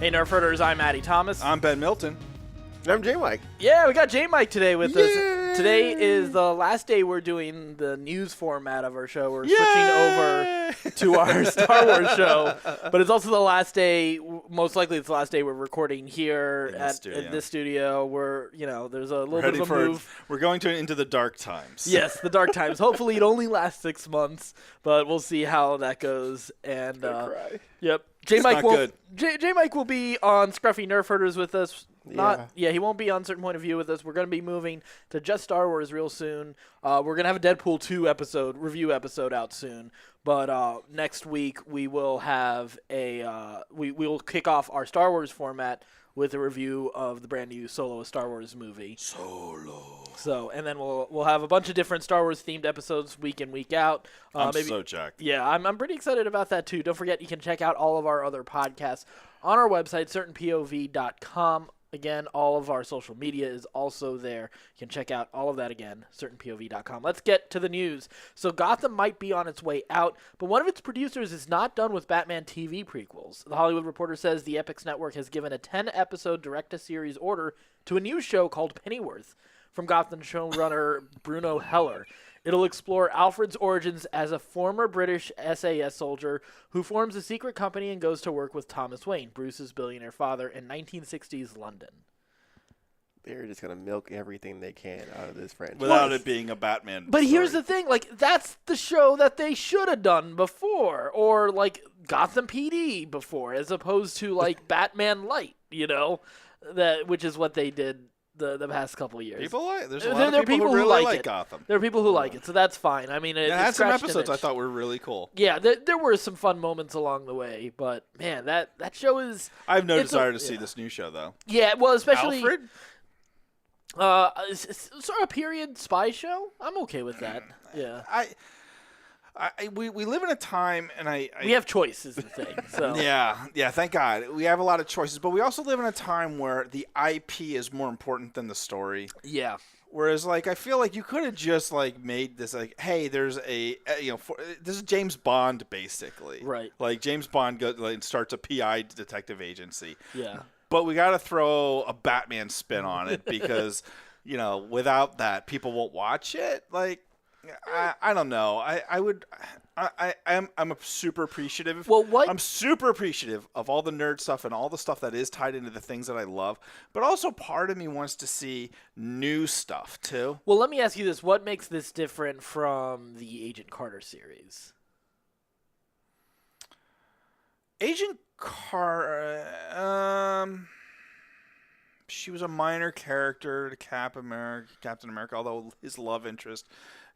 Hey, Nerferders, I'm Maddie Thomas. I'm Ben Milton. And I'm J-Mike. Yeah, we got J-Mike today with us. Today is the last day we're doing the news format of our show. We're switching over to our Star Wars show, but it's also the last day, most likely it's the last day we're recording here in this studio. We're, there's a little bit of a move. We're going into the dark times. Yes, the dark times. Hopefully it only lasts 6 months, but we'll see how that goes. And yep. J-Mike will be on Scruffy Nerferders with us. He won't be on Certain Point of View with us. We're going to be moving to just Star Wars real soon. We're going to have a Deadpool 2 review episode out soon. But next week we will have we will kick off our Star Wars format with a review of the brand new Solo, a Star Wars movie. So, and then we'll have a bunch of different Star Wars themed episodes week in, week out. I'm so jacked. Yeah, I'm pretty excited about that too. Don't forget, you can check out all of our other podcasts on our website, certainpov.com. Again, all of our social media is also there. You can check out all of that again, certainpov.com. Let's get to the news. So Gotham might be on its way out, but one of its producers is not done with Batman TV prequels. The Hollywood Reporter says the Epix Network has given a 10-episode direct-to-series order to a new show called Pennyworth from Gotham showrunner Bruno Heller. It'll explore Alfred's origins as a former British SAS soldier who forms a secret company and goes to work with Thomas Wayne, Bruce's billionaire father, in 1960s London. They're just going to milk everything they can out of this franchise. Without it being a Batman But story. here's the thing, that's the show that they should have done before, or, Gotham PD before, as opposed to, Batman Light, which is what they did the past couple of years. There's a lot of people who really like Gotham. There are people who like it, so that's fine. I mean, it had some episodes I thought were really cool. Yeah, there were some fun moments along the way, but man, that show is. I have no desire to see this new show though. Yeah, well, especially Alfred. It's sort of a period spy show. I'm okay with that. Yeah. We live in a time, and we have choice is the thing. So yeah, thank God we have a lot of choices, but we also live in a time where the IP is more important than the story. Yeah. Whereas, I feel like you could have just made this hey, there's this is James Bond basically, right? James Bond starts a PI detective agency. Yeah. But we got to throw a Batman spin on it because without that, people won't watch it. I don't know. I'm super appreciative. Well, I'm super appreciative of all the nerd stuff and all the stuff that is tied into the things that I love. But also, part of me wants to see new stuff too. Well, let me ask you this: what makes this different from the Agent Carter series? Agent Carter, she was a minor character to Captain America, although his love interest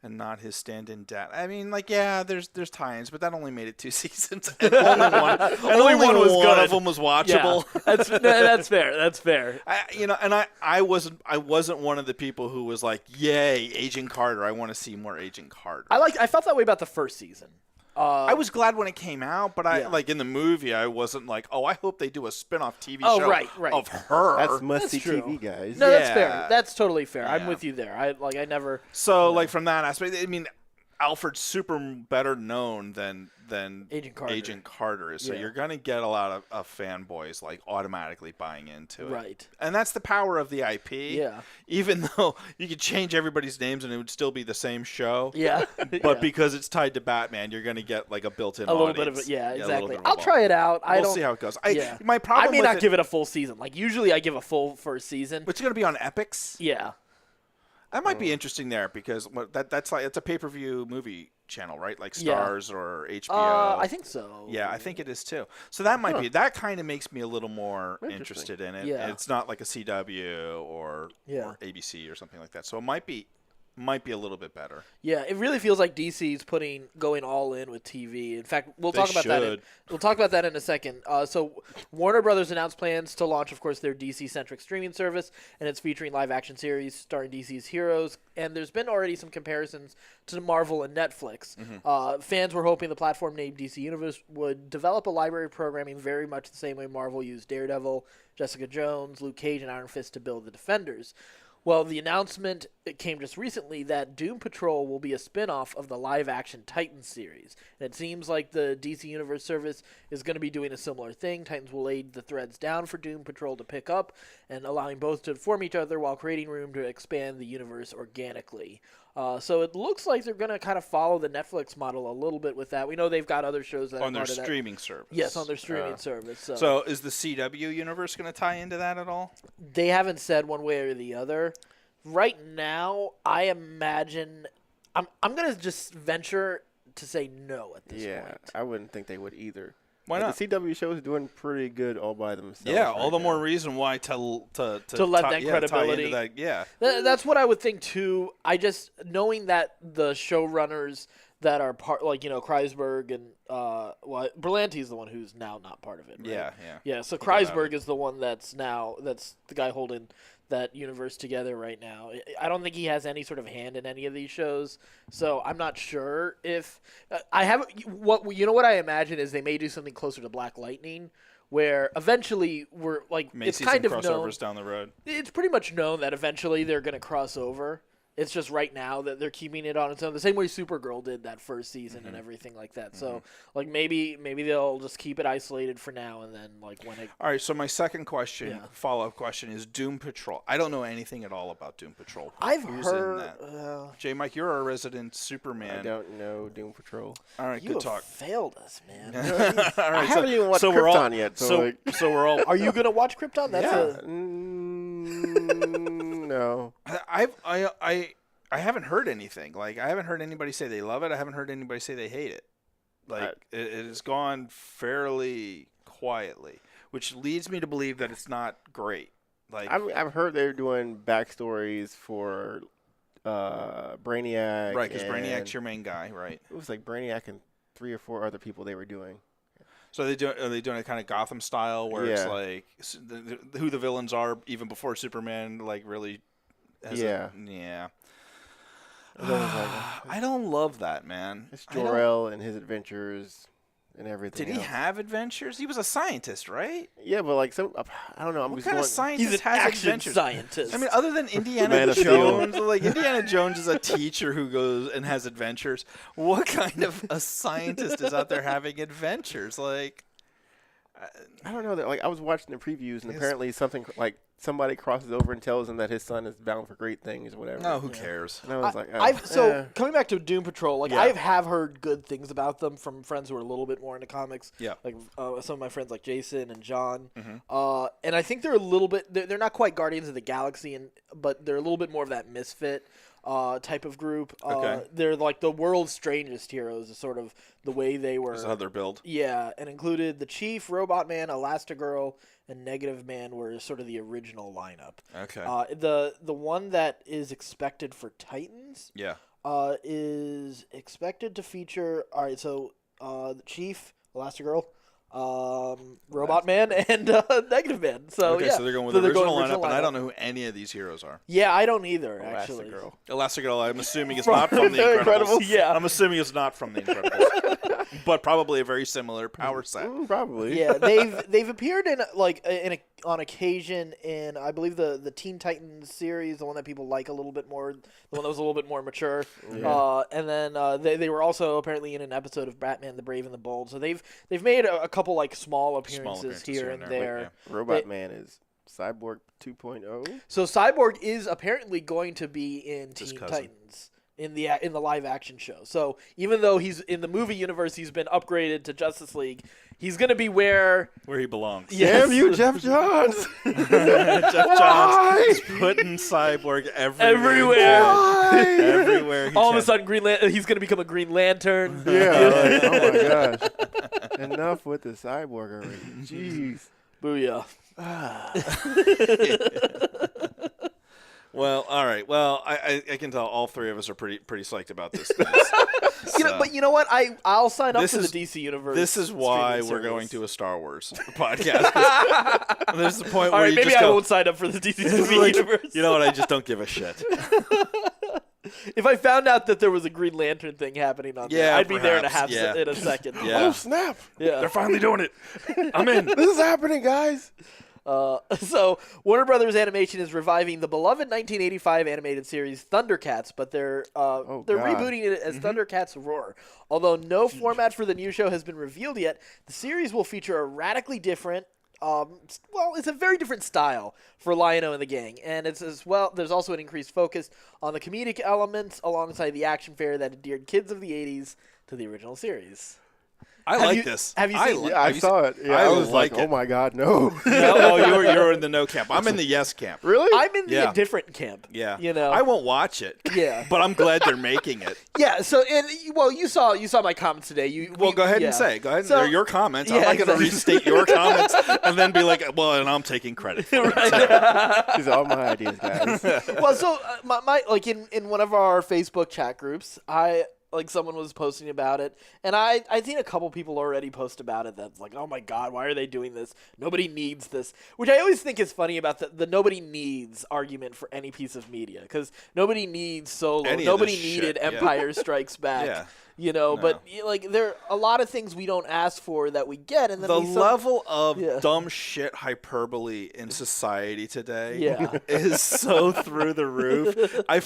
and not his stand-in dad. I mean, there's tie-ins, but that only made it 2 seasons. And only one was good. One of them was watchable. Yeah, that's fair. That's fair. I wasn't one of the people who was like, "Yay, Agent Carter! I want to see more Agent Carter." I felt that way about the first season. I was glad when it came out, but in the movie, I wasn't like, oh, I hope they do a spin-off TV show right. of her. That's must-see TV, guys. No, that's fair. That's totally fair. Yeah. I'm with you there. I never. So, from that aspect, I mean, Alfred's super better known than Agent Carter is. So you're going to get a lot of fanboys automatically buying into it. Right. And that's the power of the IP. Yeah. Even though you could change everybody's names and it would still be the same show. Yeah. But because it's tied to Batman, you're going to get a built-in audience. A little bit of it. Yeah, exactly. I'll try it out. We'll see how it goes. My problem I may not give it a full season. Usually I give a full first season. But it's going to be on Epix? Yeah. That might be interesting there because that's it's a pay-per-view movie channel, right? Like Stars or HBO. I think so. Yeah, I think it is too. So that might be that kind of makes me a little more interested in it. Yeah. It's not like a CW or ABC or something like that. So it might be a little bit better. Yeah, it really feels like DC's going all in with TV. In fact, we'll talk about that in a second. So Warner Brothers announced plans to launch, of course, their DC-centric streaming service, and it's featuring live-action series starring DC's heroes. And there's been already some comparisons to Marvel and Netflix. Mm-hmm. Fans were hoping the platform named DC Universe would develop a library of programming very much the same way Marvel used Daredevil, Jessica Jones, Luke Cage, and Iron Fist to build the Defenders. Well, the announcement it came just recently that Doom Patrol will be a spin-off of the live-action Titans series. And it seems like the DC Universe service is going to be doing a similar thing. Titans will lay the threads down for Doom Patrol to pick up, and allowing both to inform each other while creating room to expand the universe organically. So it looks like they're going to kind of follow the Netflix model a little bit with that. We know they've got other shows that on are their part of that. streaming service. Yes, on their streaming service. So is the CW universe going to tie into that at all? They haven't said one way or the other. Right now, I imagine I'm going to just venture to say no at this point. Yeah, I wouldn't think they would either. Why But not? The CW show is doing pretty good all by themselves. Yeah, all right the now. more reason why to let that tie into credibility. that, yeah. That's what I would think too. I just knowing that the showrunners that are part, like Kreisberg and Berlanti's the one who's now not part of it. Right? Yeah. So Kreisberg is the one that's the guy holding that universe together right now. I don't think he has any sort of hand in any of these shows, so I'm not sure if I have what I imagine is they may do something closer to Black Lightning, where eventually we're like May it's see kind some of known. crossovers down the road. It's pretty much known that eventually they're going to cross over. It's just right now that they're keeping it on its own, the same way Supergirl did that first season and everything like that. So, like maybe they'll just keep it isolated for now, and then like when it. All right. So my second question, follow-up question, is Doom Patrol. I don't know anything at all about Doom Patrol. I've Who's heard. in that? J. Mike, you're our resident Superman. I don't know Doom Patrol. All right. You Good have talk. failed us, man. All right. I haven't even watched we're all- Krypton yet. So we're all. Are you gonna watch Krypton? That's Yeah. No. I haven't heard anything. Like, I haven't heard anybody say they love it. I haven't heard anybody say they hate it. Like, it has gone fairly quietly, which leads me to believe that it's not great. Like, I've heard they're doing backstories for Brainiac. right, because and Brainiac's your main guy, right? It was like Brainiac and 3 or 4 other people they were doing. So are they doing a kind of Gotham style where it's Yeah. like who the villains are even before Superman like really has Yeah. yeah. And then it was like, I don't love that, man. it's I don't- Jor-El and his adventures and everything. Did he else. have adventures? He was a scientist, right? Yeah, but like I don't know. I'm What just kind of going, scientist He's an has action adventures? scientist. I mean, other than Indiana Man of Steel. Jones, like Indiana Jones is a teacher who goes and has adventures. What kind of a scientist is out there having adventures? Like, I don't know. Like I was watching the previews, and Yes. apparently somebody crosses over and tells him that his son is bound for great things or whatever. no, who cares? And I was like, oh, coming back to Doom Patrol, like Yeah. I have heard good things about them from friends who are a little bit more into comics. Yeah. Like some of my friends like Jason and John. Mhm. And I think they're a little bit they're not quite Guardians of the Galaxy, but they're a little bit more of that misfit type of group. Okay. They're like the world's strangest heroes, is sort of the way they were. This is how they're built. Yeah, and included the Chief, Robot Man, Elastigirl, and Negative Man were sort of the original lineup. Okay. The one that is expected for Titans Yeah. is expected to feature. All right, so the Chief, Elastigirl, Robot Man, and Negative Man. So Okay, yeah, so they're going with So the they're going original lineup, original and I lineup. don't know who any of these heroes are. Yeah, I don't either. Actually, Elastigirl. Elastigirl, I'm assuming it's From not from the The Incredibles. Incredibles, yeah. I'm assuming it's not from the Incredibles, but probably a very similar power set. Probably. Yeah, they've appeared in on occasion in I believe the Teen Titans series, the one that people like a little bit more, the one that was a little bit more mature. Yeah. And then they were also apparently in an episode of Batman: The Brave and the Bold. So they've made a couple like small appearances here and there. Robot Man is Cyborg 2.0. So Cyborg is apparently going to be in His Teen cousin. Titans in the live action show. So even though he's in the movie universe, he's been upgraded to Justice League. He's going to be where Where he belongs. Yes. Damn you, Jeff Johns! Jeff Johns is putting Cyborg everywhere. Everywhere. all of a sudden he's going to become a Green Lantern. Yeah. Like, oh my gosh. Enough with the cyborg already. Jeez. Booyah. Well, all right. Well, I can tell all three of us are pretty psyched about this. But you know what? I'll sign up This for is- the DC universe. This is why streaming we're service. going to a Star Wars podcast. 'Cause There's the point All where right, you maybe just I go, won't sign up for the DC It's movie like, universe. you know what? I just don't give a shit. If I found out that there was a Green Lantern thing happening on there, Yeah, I'd be there in a perhaps, half yeah. in a second. Yeah. Oh, snap. Yeah. They're finally doing it. I'm in. This is happening, guys. So Warner Brothers Animation is reviving the beloved 1985 animated series Thundercats, but they're rebooting it as Thundercats Roar. Although no format for the new show has been revealed yet, the series will feature a radically different it's a very different style for Lion-O and the gang, and it's as well. There's also an increased focus on the comedic elements alongside the action fare that endeared kids of the 80s to the original series. I like this. Have you seen it? Yeah, I saw it. Yeah, I was like, oh my God, no. You're in the no camp. I'm in the yes camp. Really? I'm in the indifferent camp. Yeah. You know, I won't watch it. Yeah. But I'm glad they're making it. Yeah. So, you saw my comments today. Go ahead and say. Go ahead. So, they're your comments. I'm not going to restate your comments and then be like, well, and I'm taking credit for it. These are all my ideas, guys. Well, so my like in one of our Facebook chat groups, someone was posting about it, and I'd seen a couple people already post about it that's like, oh my God, why are they doing this? Nobody needs this. Which I always think is funny about the nobody needs argument for any piece of media, because nobody needs Solo. Nobody needed Empire Strikes Back. Yeah. You know, no. But like there are a lot of things we don't ask for that we get, and then the level of dumb shit hyperbole in society today is so through the roof. I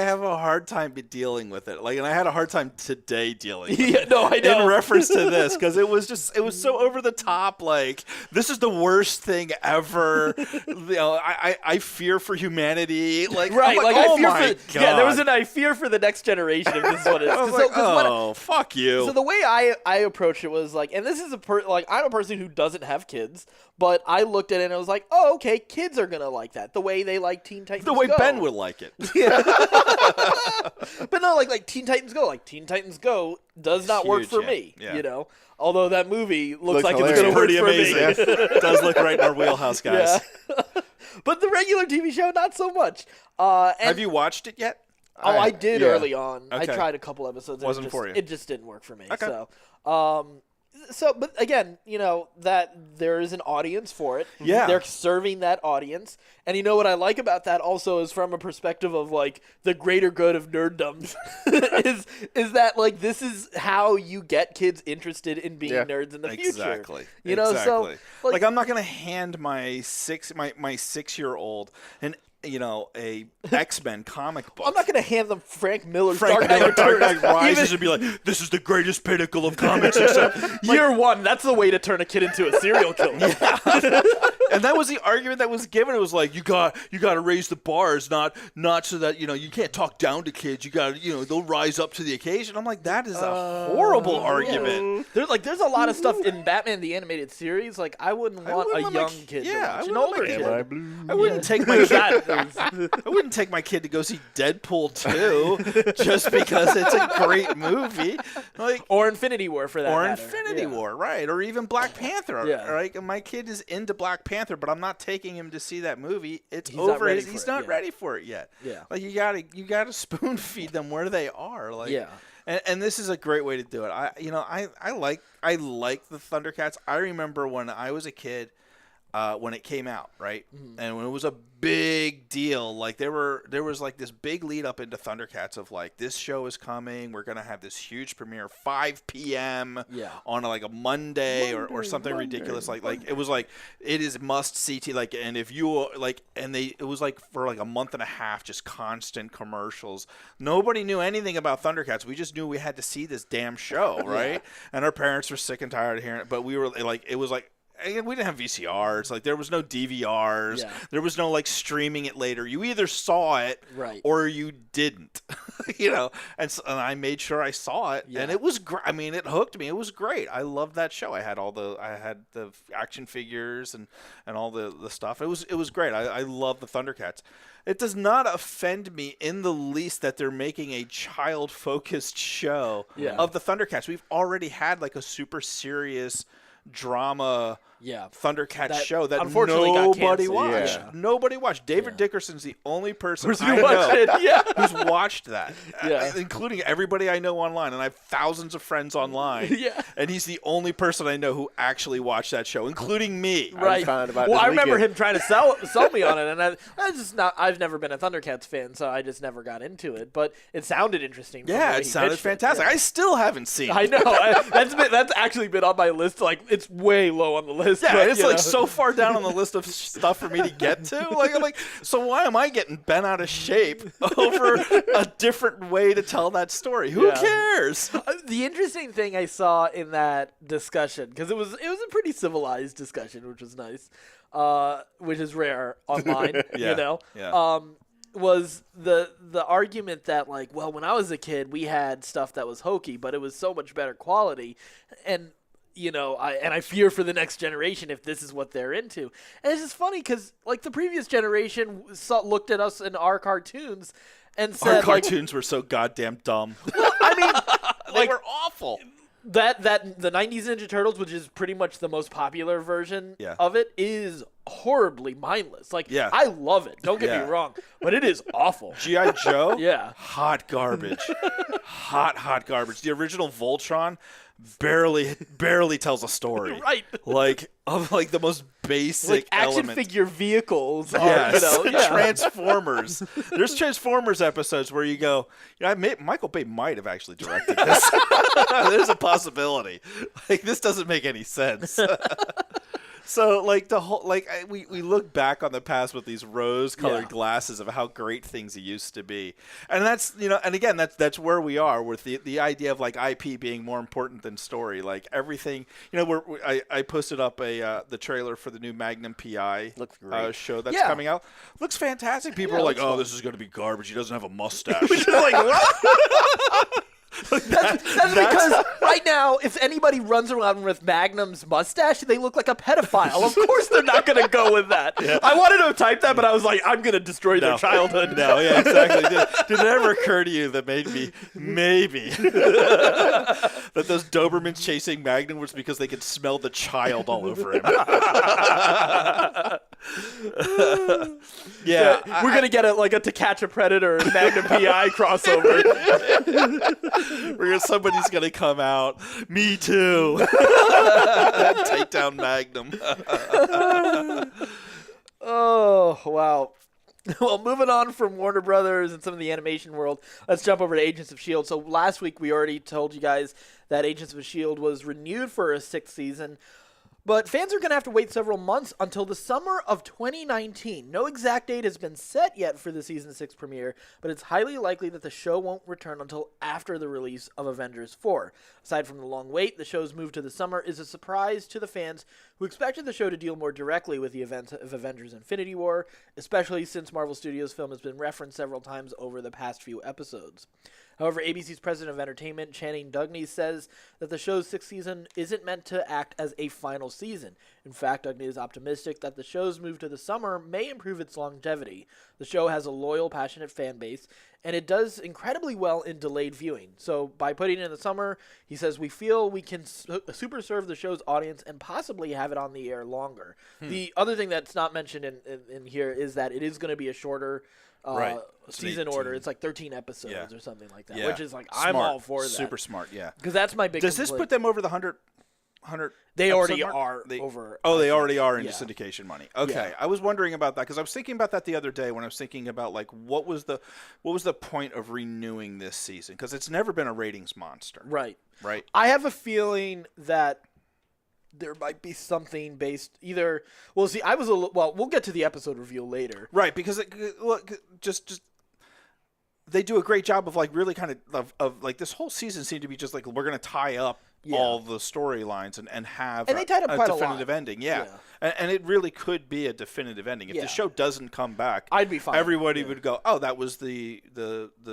have a hard time dealing with it. Like, and I had a hard time today dealing with it. No, I know. In reference to this, because it was so over the top. Like, this is the worst thing ever. I fear for humanity. Like, right? Like, I fear for God. Yeah, there was I fear for the next generation. If this is what it is. Oh, fuck you. So the way I approached it was like, and this is I'm a person who doesn't have kids, but I looked at it and I was like, oh, okay, kids are going to like that. The way they like Teen Titans Go. The way Ben would like it. Yeah. But no, like Teen Titans Go. Like, Teen Titans Go does not work for me, you know? Although that movie looks like it's going to work for me. It does look right in our wheelhouse, guys. Yeah. But the regular TV show, not so much. Have you watched it yet? Oh, I did early on. Okay. I tried a couple episodes. Wasn't for you. It just didn't work for me. Okay. But again, that there is an audience for it. Yeah. They're serving that audience. And you know what I like about that also is from a perspective of like the greater good of nerddom is that like this is how you get kids interested in being nerds in the future. Exactly. So like I'm not going to hand my 6-year-old a X-Men comic book. I'm not going to hand them Frank Miller's Dark Knight Rises and be like, this is the greatest pinnacle of comics. Except year one, that's the way to turn a kid into a serial killer. And that was the argument that was given. It was like, you got to raise the bars, not so that you can't talk down to kids. You got to they'll rise up to the occasion. I'm like, that is a horrible argument. There's a lot of stuff in Batman the Animated Series. Like, I wouldn't want a young kid to watch an older kid. I wouldn't take my kid. I wouldn't take my kid to go see Deadpool 2 just because it's a great movie. Or Infinity War for that matter. Infinity War, right. Or even Black Panther. Right? My kid is into Black Panther, but I'm not taking him to see that movie. He's not ready for it yet. Yeah. Like, you gotta spoon feed them where they are. Like, and this is a great way to do it. I like the Thundercats. I remember when I was a kid, when it came out, right? Mm-hmm. And when it was a big deal, like there was like this big lead up into Thundercats of like, this show is coming, we're gonna have this huge premiere 5 p.m. On like a Monday or something ridiculous. Like it was like, it is must see TV. Like, and if you like, and it was like for like a month and a half, just constant commercials. Nobody knew anything about Thundercats. We just knew we had to see this damn show, right? And our parents were sick and tired of hearing it, but we were like, it was like, and we didn't have VCRs. Like, there was no DVRs. Yeah. There was no like streaming it later. You either saw it or you didn't. And I made sure I saw it, and it was great. I mean, it hooked me. It was great. I loved that show. I had the action figures and all the stuff. It was great. I love the Thundercats. It does not offend me in the least that they're making a child-focused show of the Thundercats. We've already had like a super serious drama Thundercats show that nobody watched. Yeah. Nobody watched. David Dickerson's the only person I know who's watched that, including everybody I know online, and I have thousands of friends online. And he's the only person I know who actually watched that show, including me. Right. I remember him trying to sell me on it, and I've never been a Thundercats fan, so I just never got into it. But it sounded interesting. Yeah, it sounded fantastic. I still haven't seen it. I know. That's actually been on my list. Like, it's way low on the list. list. Yeah, but, it's like so far down on the list of stuff for me to get to. Like, I'm like, so why am I getting bent out of shape over a different way to tell that story? Who cares? The interesting thing I saw in that discussion, because it was a pretty civilized discussion, which was nice, which is rare online, was the argument that, like, well, when I was a kid, we had stuff that was hokey, but it was so much better quality, and I fear for the next generation if this is what they're into. And it's just funny because, like, the previous generation looked at us in our cartoons and said, our cartoons were so goddamn dumb. Well, I mean, they were awful. That the 90s Ninja Turtles, which is pretty much the most popular version of it, is horribly mindless. Like, I love it. Don't get me wrong, but it is awful. G.I. Joe? Yeah. Hot garbage. hot garbage. The original Voltron barely tells a story. Right. Like, of like the most basic like action element. figure vehicles. Yes. Transformers. There's Transformers episodes where you go, Michael Bay might have actually directed this. There's a possibility. Like, this doesn't make any sense. So, like, the whole, like, we look back on the past with these rose-colored glasses of how great things used to be, and that's, and again, that's where we are with the idea of, like, IP being more important than story. Like, everything, I posted up the trailer for the new Magnum PI show that's coming out. Looks fantastic. People are like, oh, this is going to be garbage. He doesn't have a mustache. Which is like, what? That's because right now, if anybody runs around with Magnum's mustache, they look like a pedophile. Of course they're not going to go with that. Yeah. I wanted to type that, but I was like, I'm going to destroy their childhood. No, yeah, exactly. Did it ever occur to you that maybe that those Dobermans chasing Magnum was because they could smell the child all over him? We're going to get a To Catch a Predator and Magnum PI crossover. Somebody's gonna come out. Me too. Take down Magnum. Oh wow. Well, moving on from Warner Brothers and some of the animation world, let's jump over to Agents of S.H.I.E.L.D. So last week we already told you guys that Agents of S.H.I.E.L.D. was renewed for a 6th season. But fans are going to have to wait several months until the summer of 2019. No exact date has been set yet for the Season 6 premiere, but it's highly likely that the show won't return until after the release of Avengers 4. Aside from the long wait, the show's move to the summer is a surprise to the fans who expected the show to deal more directly with the events of Avengers Infinity War, especially since Marvel Studios' film has been referenced several times over the past few episodes. However, ABC's president of entertainment, Channing Dugney, says that the show's 6th season isn't meant to act as a final season. In fact, Dugney is optimistic that the show's move to the summer may improve its longevity. The show has a loyal, passionate fan base, and it does incredibly well in delayed viewing. So by putting it in the summer, he says, we feel we can super serve the show's audience and possibly have it on the air longer. The other thing that's not mentioned in here is that it is going to be a shorter season order. It's like 13 episodes or something like that, which is like, smart. I'm all for that. Super smart, yeah. Because that's my big Does this put them over the 100 They already are over. Oh, they already are into syndication money. Okay, yeah. I was wondering about that because I was thinking about that the other day when I was thinking about like what was the point of renewing this season, because it's never been a ratings monster. Right. I have a feeling that there might be something based either. Well, see, we'll get to the episode review later. Right, because just they do a great job of like really kind of like this whole season seemed to be just like we're going to tie up all the storylines and have they tied up quite definitive ending. Yeah. And it really could be a definitive ending. If the show doesn't come back, I'd be fine. Everybody would go, oh, that was the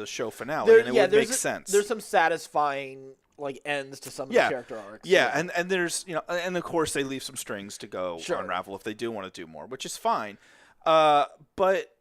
show finale, and it would make sense. There's some satisfying like ends to some of the character arcs. Yeah, and there's and of course they leave some strings to go unravel if they do want to do more, which is fine. But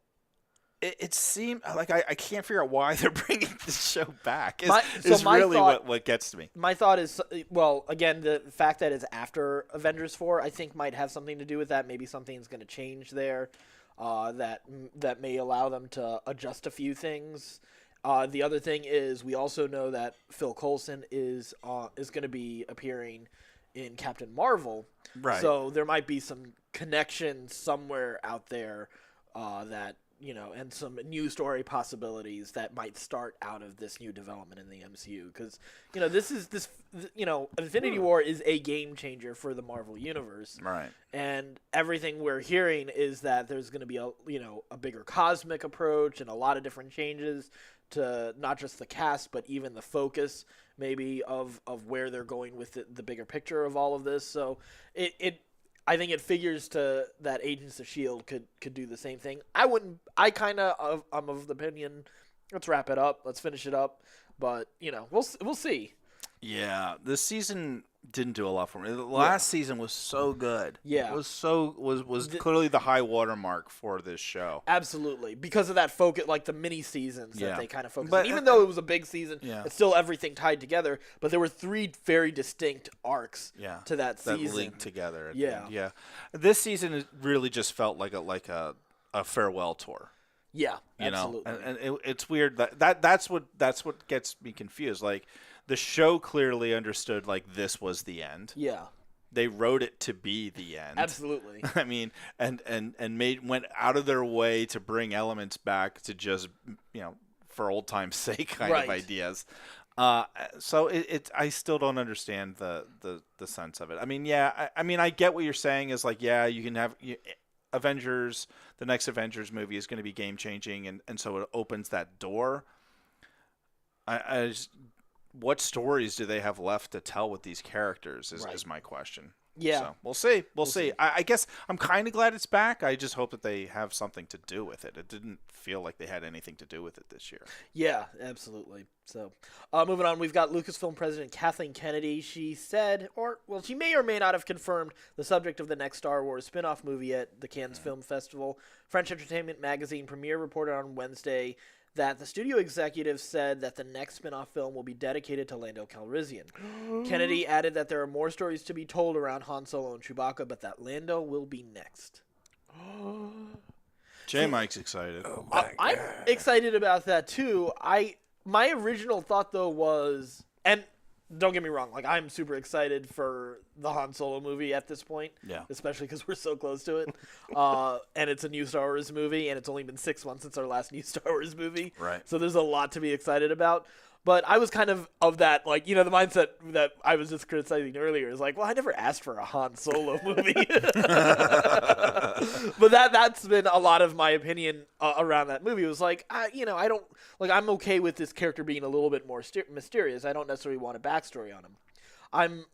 it seemed like I can't figure out why they're bringing this show back. Is really what gets to me. My thought is, well, again, the fact that it's after Avengers 4, I think might have something to do with that. Maybe something's going to change there that may allow them to adjust a few things. The other thing is we also know that Phil Coulson is going to be appearing in Captain Marvel. Right. So there might be some connection somewhere out there that and some new story possibilities that might start out of this new development in the MCU. Because, Infinity War is a game changer for the Marvel Universe. Right. And everything we're hearing is that there's going to be a bigger cosmic approach and a lot of different changes to not just the cast, but even the focus maybe of where they're going with the bigger picture of all of this. So I think it figures to that Agents of S.H.I.E.L.D. could do the same thing. I'm of the opinion, let's wrap it up. Let's finish it up. But, we'll see. Yeah, this season didn't do a lot for me. The last season was so good. Yeah. It was clearly the high watermark for this show. Absolutely. Because of that focus, like the mini seasons that they kind of focused on. But Even though it was a big season, it's still everything tied together. But there were 3 very distinct arcs to that season. That linked together. Yeah. This season really just felt like a farewell tour. Yeah, absolutely. And it's weird that's what gets me confused. Like, the show clearly understood, like, this was the end. Yeah. They wrote it to be the end. Absolutely. I mean, and went out of their way to bring elements back to just, for old time's sake kind of ideas. So I still don't understand the sense of it. I mean, I get what you're saying is like, you can have Avengers, the next Avengers movie is going to be game changing. And so it opens that door. I just, what stories do they have left to tell with these characters is my question. Yeah. So we'll see. We'll see. I guess I'm kind of glad it's back. I just hope that they have something to do with it. It didn't feel like they had anything to do with it this year. Yeah, absolutely. So moving on, we've got Lucasfilm president Kathleen Kennedy. She said, she may or may not have confirmed the subject of the next Star Wars spin-off movie at the Cannes Film Festival. French Entertainment Magazine Premiere reported on Wednesday that the studio executive said that the next spin-off film will be dedicated to Lando Calrissian. Kennedy added that there are more stories to be told around Han Solo and Chewbacca, but that Lando will be next. Mike's excited. Oh my I'm excited about that too. My original thought though was, and don't get me wrong, like I'm super excited for the Han Solo movie at this point. Yeah. Especially because we're so close to it. And it's a new Star Wars movie, and it's only been 6 months since our last new Star Wars movie. Right. So there's a lot to be excited about. But I was kind of that, like, the mindset that I was just criticizing earlier is like, well, I never asked for a Han Solo movie. But that's been a lot of my opinion around that movie. It was like, I don't, like, I'm okay with this character being a little bit more mysterious. I don't necessarily want a backstory on him. I'm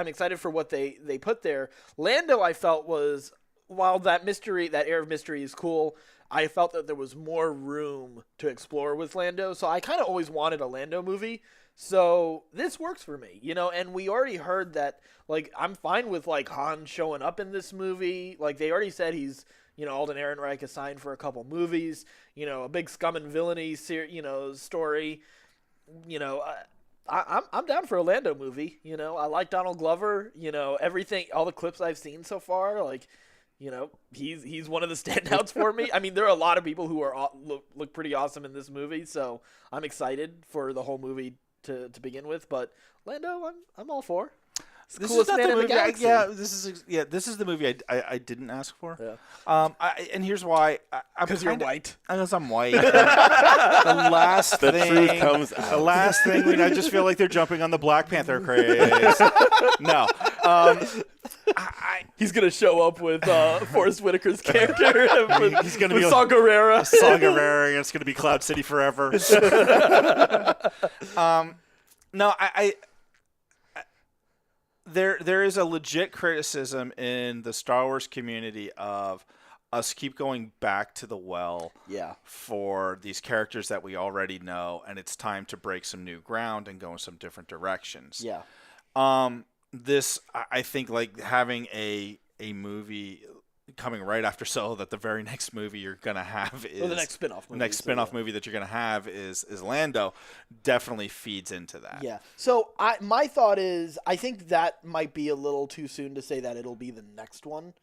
excited for what they put there. Lando, I felt, was, while that air of mystery is cool, I felt that there was more room to explore with Lando, so I kind of always wanted a Lando movie. So this works for me, and we already heard that, like, I'm fine with, like, Han showing up in this movie. Like, they already said he's, Alden Ehrenreich is signed for a couple movies, a big scum and villainy, story. I'm down for a Lando movie. I like Donald Glover. Everything, all the clips I've seen so far, like, he's one of the standouts for me. I mean, there are a lot of people who are look pretty awesome in this movie, so I'm excited for the whole movie to begin with. But Lando, I'm all for. This coolest is not man the in the movie. galaxy. This is the movie I didn't ask for. Yeah. And here's why. Because you're white. Because I'm white. The last thing comes out. The last thing. I just feel like they're jumping on the Black Panther craze. No. He's gonna show up with Forrest Whitaker's character. He's gonna be Saw Gerrera. Saw Gerrera, and it's gonna be Cloud City forever. No, There is a legit criticism in the Star Wars community of us keep going back to the well for these characters that we already know, and it's time to break some new ground and go in some different directions. Yeah. I think, like, having a movie coming right after Solo, that the very next movie you're going to have is... the next spin-off movie. The next spin-off movie that you're going to have is Lando, definitely feeds into that. Yeah. So my thought is, I think that might be a little too soon to say that it'll be the next one,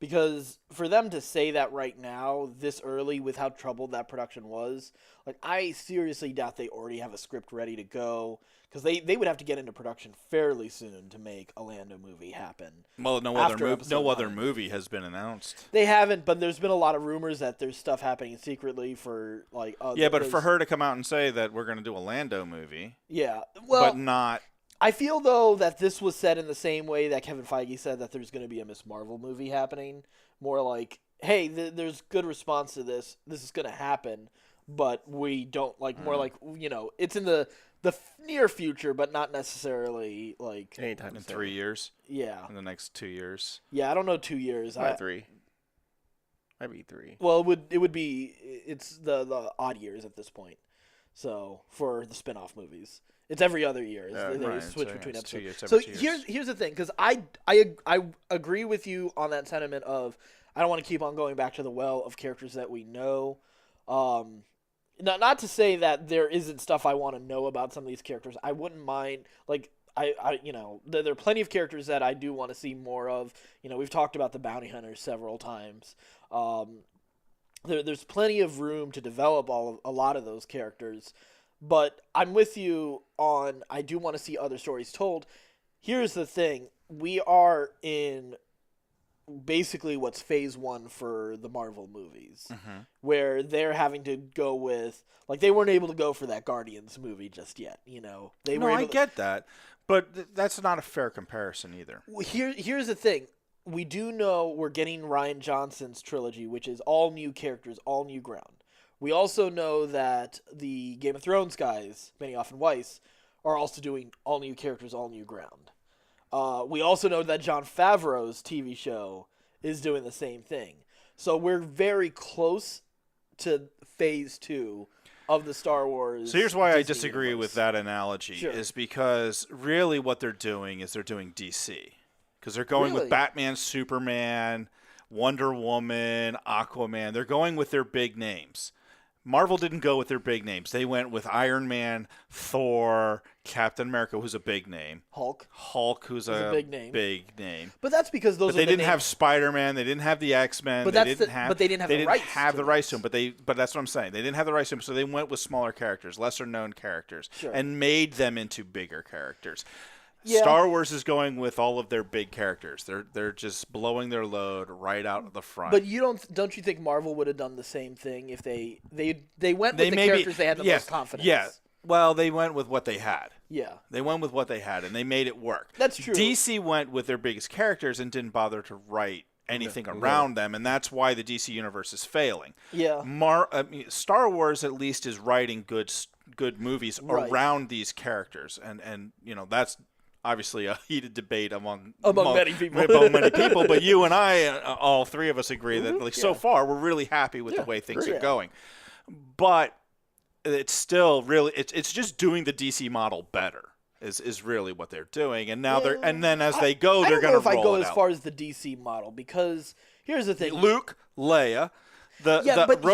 Because for them to say that right now, this early, with how troubled that production was, like, I seriously doubt they already have a script ready to go. Because they would have to get into production fairly soon to make a Lando movie happen. Well, no other movie has been announced. They haven't, but there's been a lot of rumors that there's stuff happening secretly for, like... yeah, but for her to come out and say that we're going to do a Lando movie... Yeah, well... But not... I feel, though, that this was said in the same way that Kevin Feige said that there's going to be a Miss Marvel movie happening. More like, hey, there's good response to this. This is going to happen, but we don't, like, more like, you know, it's in the near future, but not necessarily, like... Anytime in 3 years? Yeah. In the next 2 years? Yeah, I don't know 2 years. Might 3. Might be 3. Well, it would be... It's the odd years at this point. So, for the spin-off movies. It's every other year. They switch between episodes. So here's the thing, because I agree with you on that sentiment of I don't want to keep on going back to the well of characters that we know. Not to say that there isn't stuff I want to know about some of these characters. I wouldn't mind, like, I you know, there are plenty of characters that I do want to see more of. You know, we've talked about the bounty hunters several times. There's plenty of room to develop a lot of those characters. But I'm with you on I do want to see other stories told. Here's the thing. We are in basically what's phase 1 for the Marvel movies, where they're having to go with, like, they weren't able to go for that Guardians movie just yet, you know. I get that, but that's not a fair comparison either. Here's the thing. We do know we're getting Rian Johnson's trilogy, which is all new characters, all new ground. We also know that the Game of Thrones guys, Benioff and Weiss, are also doing all new characters, all new ground. We also know that Jon Favreau's TV show is doing the same thing. So we're very close to phase 2 of the Star Wars. So here's why I Disney disagree universe. with that analogy, is because really what they're doing is they're doing DC. Because they're going with Batman, Superman, Wonder Woman, Aquaman. They're going with their big names. Marvel didn't go with their big names. They went with Iron Man, Thor, Captain America, who's a big name. Hulk, who's a big name. But that's because those. But they didn't have Spider-Man. They didn't have the X-Men. But they didn't have the rights to him. But that's what I'm saying. They didn't have the rights to him, so they went with smaller characters, lesser known characters, and made them into bigger characters. Yeah. Star Wars is going with all of their big characters. They're just blowing their load right out of the front. But don't you think Marvel would have done the same thing if they went with the characters they had the most confidence? Yeah. Well, they went with what they had. Yeah. They went with what they had, and they made it work. That's true. DC went with their biggest characters and didn't bother to write anything around them, and that's why the DC universe is failing. Yeah. Star Wars at least is writing good movies around these characters, and you know that's obviously a heated debate among many people. But you and I, all three of us agree that so far we're really happy with the way things are going. But it's still really it's just doing the DC model better is really what they're doing. And now they're going to roll it out. I don't know if I go as far as the DC model, because here's the thing: Luke, Leia,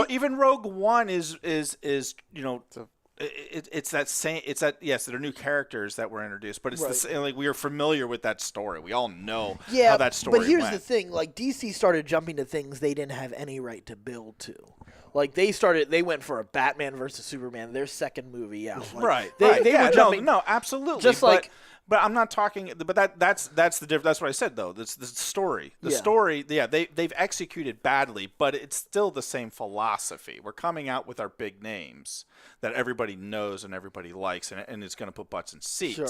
even Rogue One is you know. It's yes, they're new characters that were introduced, but it's the same, like we are familiar with that story. We all know how that story went. But here's the thing, like DC started jumping to things they didn't have any right to build to. Like they went for a Batman versus Superman, their second movie out. Like, they were jumping. No, absolutely. But I'm not talking. But that's the difference. That's what I said though. That's the story. The story. Yeah, they've executed badly, but it's still the same philosophy. We're coming out with our big names that everybody knows and everybody likes, and it's going to put butts in seats. Sure.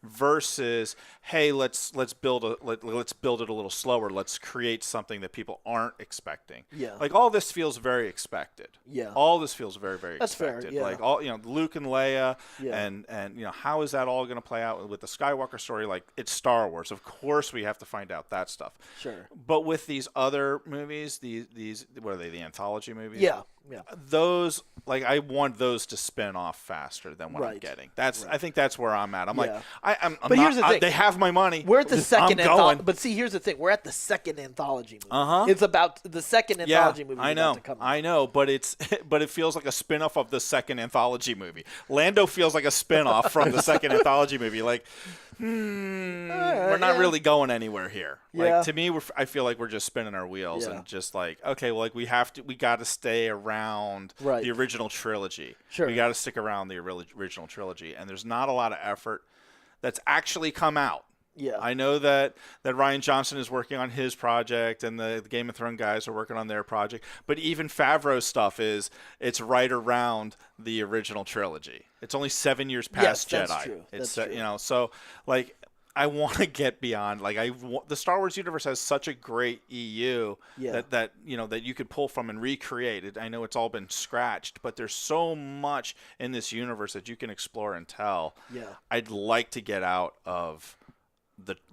Versus, hey, let's build it a little slower. Let's create something that people aren't expecting. Yeah. Like all this feels very expected. Yeah. All this feels very, very That's expected. Fair, yeah. Like all Luke and Leia, and you know how is that all going to play out with the Skywalker story? Like it's Star Wars. Of course we have to find out that stuff. Sure. But with these other movies, these what are they? The anthology movies? Yeah. Yeah. Those, like, I want those to spin off faster than what I'm getting. I think that's where I'm at. I'm like, here's the thing. They have my money. We're at the second anthology. But see, here's the thing. We're at the second anthology movie. It's about the second anthology movie. I know, but it feels like a spin-off of the second anthology movie. Lando feels like a spin-off from the second anthology movie. Like, we're not really going anywhere here. Yeah. Like to me, I feel like we're just spinning our wheels and just like, okay, well, like we got to stay around the original trilogy. Sure. We got to stick around the original trilogy, and there's not a lot of effort that's actually come out. Yeah. I know that Rian Johnson is working on his project, and the Game of Thrones guys are working on their project. But even Favreau's stuff it's right around the original trilogy. It's only 7 years past Jedi. That's true. It's That's true. You know, so like I want to get beyond. Like the Star Wars universe has such a great EU that you know that you could pull from and recreate it. I know it's all been scratched, but there's so much in this universe that you can explore and tell. Yeah. I'd like to get out of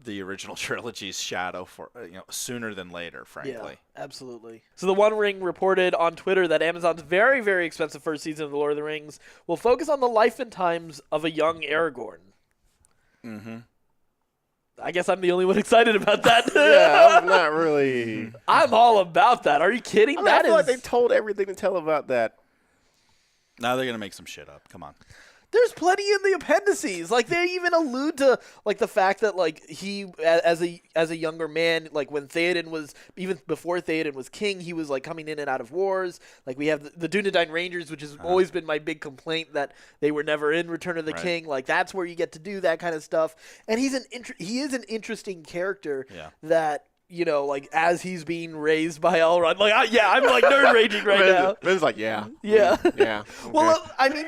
the original trilogy's shadow for sooner than later, frankly. Yeah, absolutely. So the One Ring reported on Twitter that Amazon's very, very expensive first season of The Lord of the Rings will focus on the life and times of a young Aragorn. Mm-hmm. I guess I'm the only one excited about that. Yeah, I'm not really. I'm all about that. Are you kidding? I feel like they told everything to tell about that. Now they're gonna make some shit up. Come on. There's plenty in the appendices. Like they even allude to like the fact that like he as a younger man, like when Theoden was even before Theoden was king, he was like coming in and out of wars. Like we have the Dunedain Rangers, which has always been my big complaint that they were never in Return of the King. Like that's where you get to do that kind of stuff. And he is an interesting character that. You know, like as he's being raised by Elrond, like I'm like nerd raging right now. Ben's like, yeah. Okay. Well, I mean,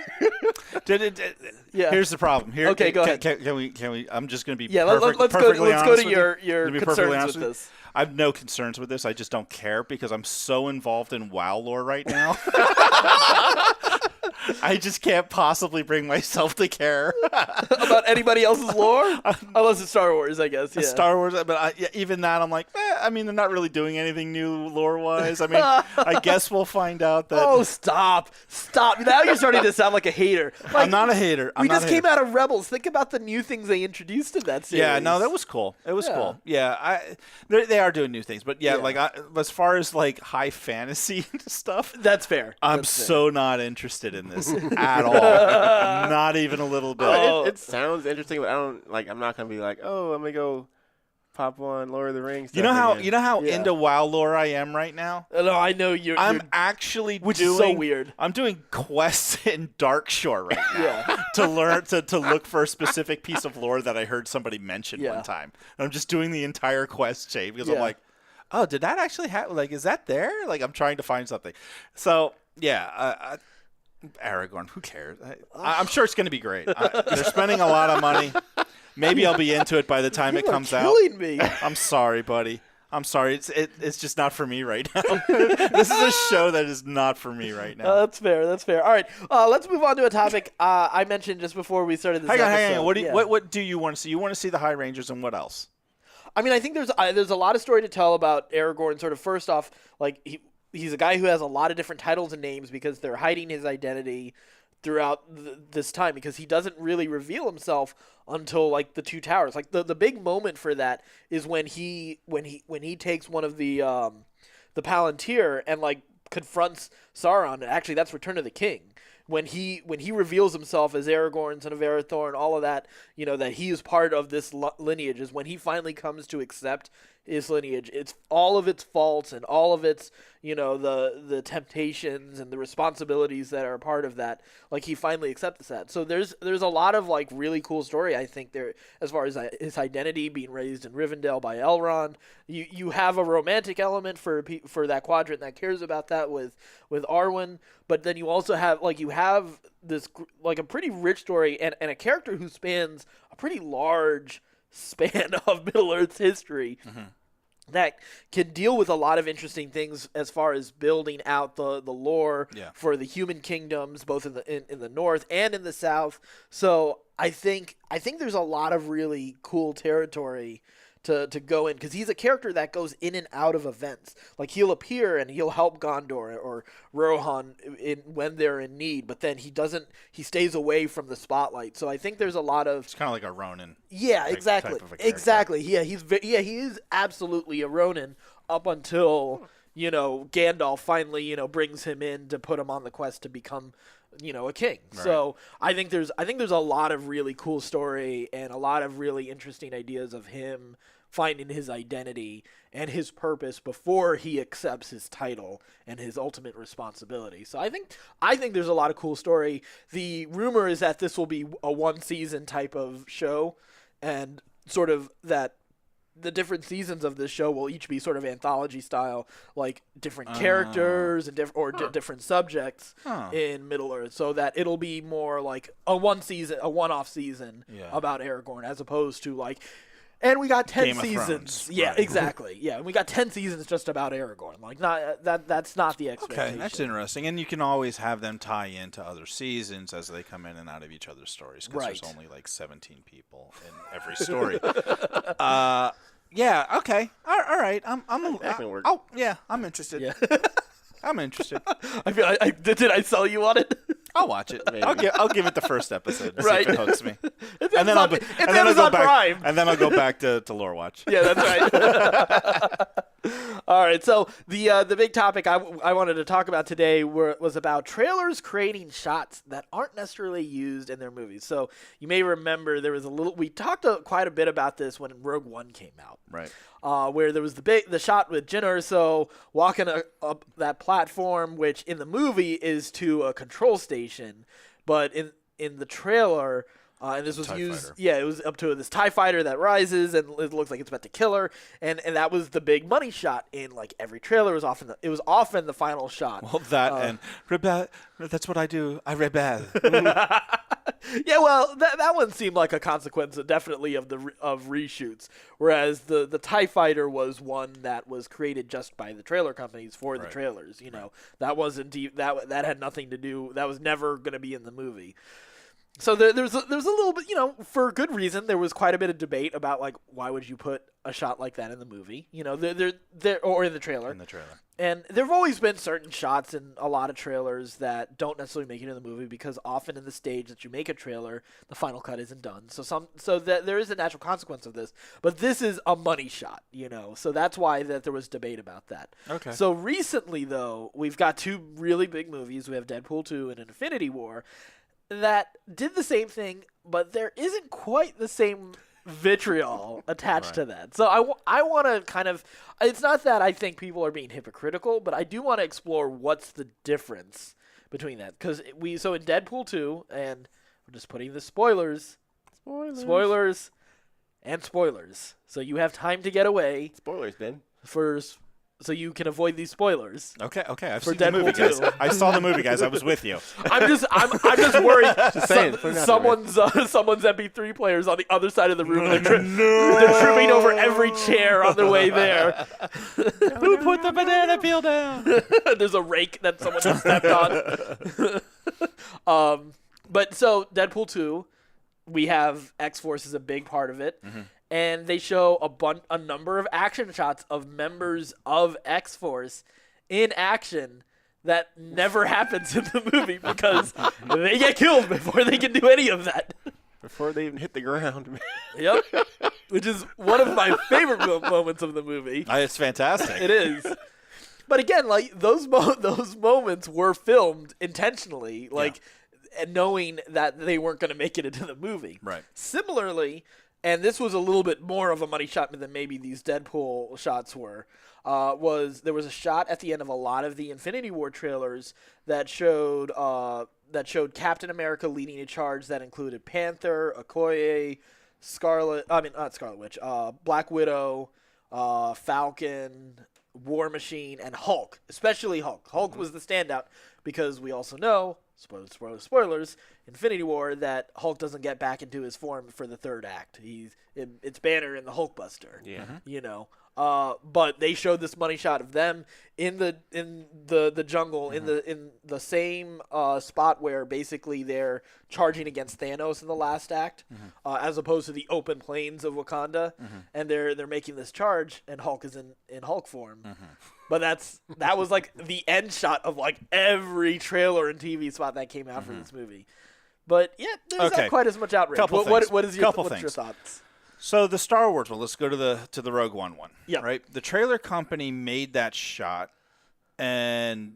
Here's the problem. Here, okay, go ahead. Can we? I'm just going to be let's go to your concerns with this. I have no concerns with this. I just don't care because I'm so involved in WoW lore right now. I just can't possibly bring myself to care about anybody else's lore, unless it's Star Wars, I guess. Yeah. Star Wars, but even that, I'm like, I mean, they're not really doing anything new lore-wise. I mean, I guess we'll find out that. Oh, stop! Now you're starting to sound like a hater. Like, I'm not a hater. We just came out of Rebels. Think about the new things they introduced in that series. Yeah, no, that was cool. It was cool. Yeah, they are doing new things, but like as far as like high fantasy stuff, that's fair. I'm so not interested in this at all. Not even a little bit. It sounds interesting, but I'm not gonna be like, oh, I'm gonna go pop on Lord of the Rings. You know how into WoW lore I am right now? No, I know you're. I'm actually which doing, is so weird. I'm doing quests in Darkshore right now to learn to look for a specific piece of lore that I heard somebody mention one time. And I'm just doing the entire quest chain because I'm like, oh, did that actually happen? Like, is that there? Like, I'm trying to find something. So Aragorn, who cares? I'm sure it's going to be great. They're spending a lot of money. Maybe I'll be into it by the time it comes out. You're killing me. I'm sorry, buddy. I'm sorry. It's just not for me right now. This is a show that is not for me right now. That's fair. That's fair. All right. Let's move on to a topic I mentioned just before we started this episode. Hang on. What do you want to see? You want to see the High Rangers and what else? I mean, I think there's a lot of story to tell about Aragorn. Sort of first off, like he's a guy who has a lot of different titles and names because they're hiding his identity throughout this time because he doesn't really reveal himself until like the Two Towers. Like the big moment for that is when he takes one of the Palantir and like confronts Sauron. Actually, that's Return of the King. When he reveals himself as Aragorn, son of Arathorn, all of that, that he is part of this lineage is when he finally comes to accept his lineage. It's all of its faults and all of its, the temptations and the responsibilities that are a part of that. Like he finally accepts that. So there's a lot of like really cool story I think there as far as his identity being raised in Rivendell by Elrond. You have a romantic element for that quadrant that cares about that with Arwen, but then you also have this like a pretty rich story and a character who spans a pretty large span of Middle-earth's history that can deal with a lot of interesting things as far as building out the lore for the human kingdoms, both in the north and in the south. So I think there's a lot of really cool territory to go in because he's a character that goes in and out of events. Like he'll appear and he'll help Gondor or Rohan when they're in need, but then he stays away from the spotlight. So I think there's a lot of... It's kind of like a Ronin. Yeah, exactly. Exactly. Yeah, he is absolutely a Ronin up until... Gandalf finally, brings him in to put him on the quest to become a king. Right. So I think there's a lot of really cool story and a lot of really interesting ideas of him finding his identity and his purpose before he accepts his title and his ultimate responsibility. So I think there's a lot of cool story. The rumor is that this will be a one season type of show, and sort of that the different seasons of this show will each be sort of anthology style, like different characters and different subjects in Middle Earth, so that it'll be more like a one-off season about Aragorn, as opposed to like, and we got 10 Game of seasons. Thrones. Yeah, Right. exactly. Yeah, and we got 10 seasons just about Aragorn. Like, not that's not the expectation. Okay, that's interesting. And you can always have them tie into other seasons as they come in and out of each other's stories, because Right. there's only like 17 people in every story. Yeah. Okay. All right. That can work. Oh, yeah. I'm interested. Yeah. I'm interested. I feel did I sell you on it? I'll watch it. Maybe. I'll give it the first episode. And Right. See if it hooks me. It's And then I'll Amazon, be, it's and then I'll go Amazon back, Prime. and then I'll go back to Lore Watch. Yeah, that's right. All right, so the big topic I wanted to talk about today was about trailers creating shots that aren't necessarily used in their movies. So you may remember we talked quite a bit about this when Rogue One came out. Right. Where there was the shot with Jyn Erso walking up that platform, which in the movie is to a control station, but in the trailer, and this was TIE used, fighter. yeah, it was up to this TIE fighter that rises and it looks like it's about to kill her, and that was the big money shot in like every trailer. It was often the final shot. Well, that and rebel. That's what I do. I rebel. Yeah, well, that one seemed like a consequence, definitely, of reshoots. Whereas the TIE fighter was one that was created just by the trailer companies for the Right. trailers. That wasn't that had nothing to do. That was never going to be in the movie. So there's a little bit, for good reason. There was quite a bit of debate about like why would you put a shot like that in the movie, or in the trailer. In the trailer. And there have always been certain shots in a lot of trailers that don't necessarily make it in the movie, because often in the stage that you make a trailer, the final cut isn't done. So that there is a natural consequence of this. But this is a money shot, So that's why that there was debate about that. Okay. So recently, though, we've got two really big movies. We have Deadpool 2 and Infinity War that did the same thing, but there isn't quite the same vitriol attached to that. So I want to kind of, it's not that I think people are being hypocritical, but I do want to explore what's the difference between that. Because so in Deadpool 2, and we're just putting the spoilers, and spoilers. So you have time to get away Spoilers, Ben. so you can avoid these spoilers. Okay. I've For seen the movie, Deadpool guys. 2. I saw the movie, guys. I was with you. I'm just worried. Just saying, put it out there, Someone's MP3 players on the other side of the room. They're tripping over every chair on their way there. Who put the banana peel down? There's a rake that someone just stepped on. But so Deadpool 2, we have X-Force is a big part of it. Mm-hmm. And they show a number of action shots of members of X-Force in action that never happens in the movie because they get killed before they can do any of that. Before they even hit the ground. Yep. Which is one of my favorite moments of the movie. It's fantastic. It is. But again, like those moments were filmed intentionally, and knowing that they weren't going to make it into the movie. Right. Similarly, and this was a little bit more of a money shot than maybe these Deadpool shots were, there was a shot at the end of a lot of the Infinity War trailers that showed Captain America leading a charge that included Panther, Okoye, Black Widow, Falcon, War Machine, and Hulk, especially Hulk. Hulk was the standout because we also know, spoilers, Infinity War, that Hulk doesn't get back into his form for the third act. It's Banner and the Hulkbuster. Yeah. But they showed this money shot of them in the jungle, in the same spot where basically they're charging against Thanos in the last act, as opposed to the open plains of Wakanda, and they're making this charge, and Hulk is in Hulk form. But that was like the end shot of like every trailer and TV spot that came out for this movie. But yeah, there's not quite as much outrage. What's your thoughts? So the Star Wars one. Let's go to the Rogue One. Yeah. Right. The trailer company made that shot, and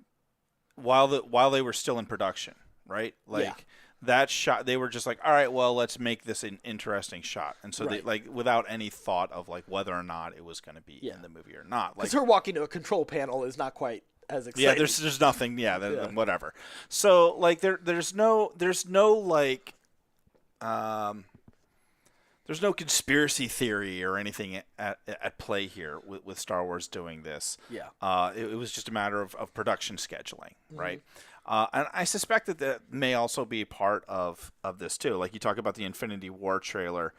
while they were still in production, right? Like Yeah. that shot, they were just like, all right, well, let's make this an interesting shot. And so they like without any thought of like whether or not it was going to be in the movie or not. Like Because her walking to a control panel is not quite as exciting. yeah, there's nothing. Yeah, whatever. So like there's no like there's no conspiracy theory or anything at play here with Star Wars doing this. Yeah. It was just a matter of production scheduling, right? And I suspect that may also be part of this too. Like you talk about the Infinity War trailer,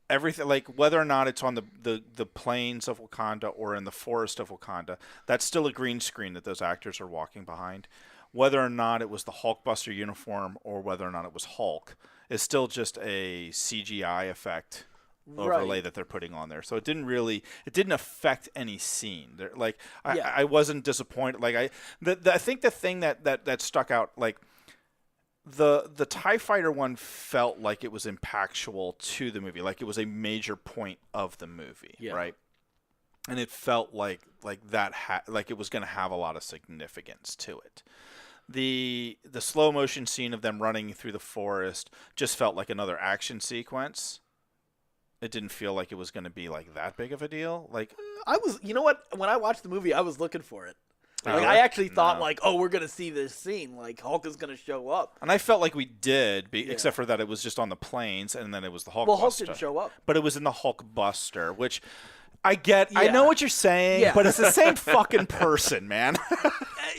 everything, like whether or not it's on the plains of Wakanda or in the forest of Wakanda, that's still a green screen that those actors are walking behind. Whether or not it was the Hulkbuster uniform or whether or not it was Hulk is still just a CGI effect overlay that they're putting on there. So it didn't affect any scene. I wasn't disappointed. Like I think the thing that stuck out, like the TIE Fighter one felt like it was impactful to the movie, like it was a major point of the movie, right? And it felt like that like it was going to have a lot of significance to it. The slow motion scene of them running through the forest just felt like another action sequence. It didn't feel like it was going to be like that big of a deal. Like I was, you know what? When I watched the movie, I was looking for it. Like I actually thought, like, oh, we're gonna see this scene. Like Hulk is gonna show up. And I felt like we did, except for that it was just on the planes, and then it was the Hulk. Well, Hulk didn't show up, but it was in the Hulkbuster, which I get. I know what you're saying, but it's the same fucking person, man.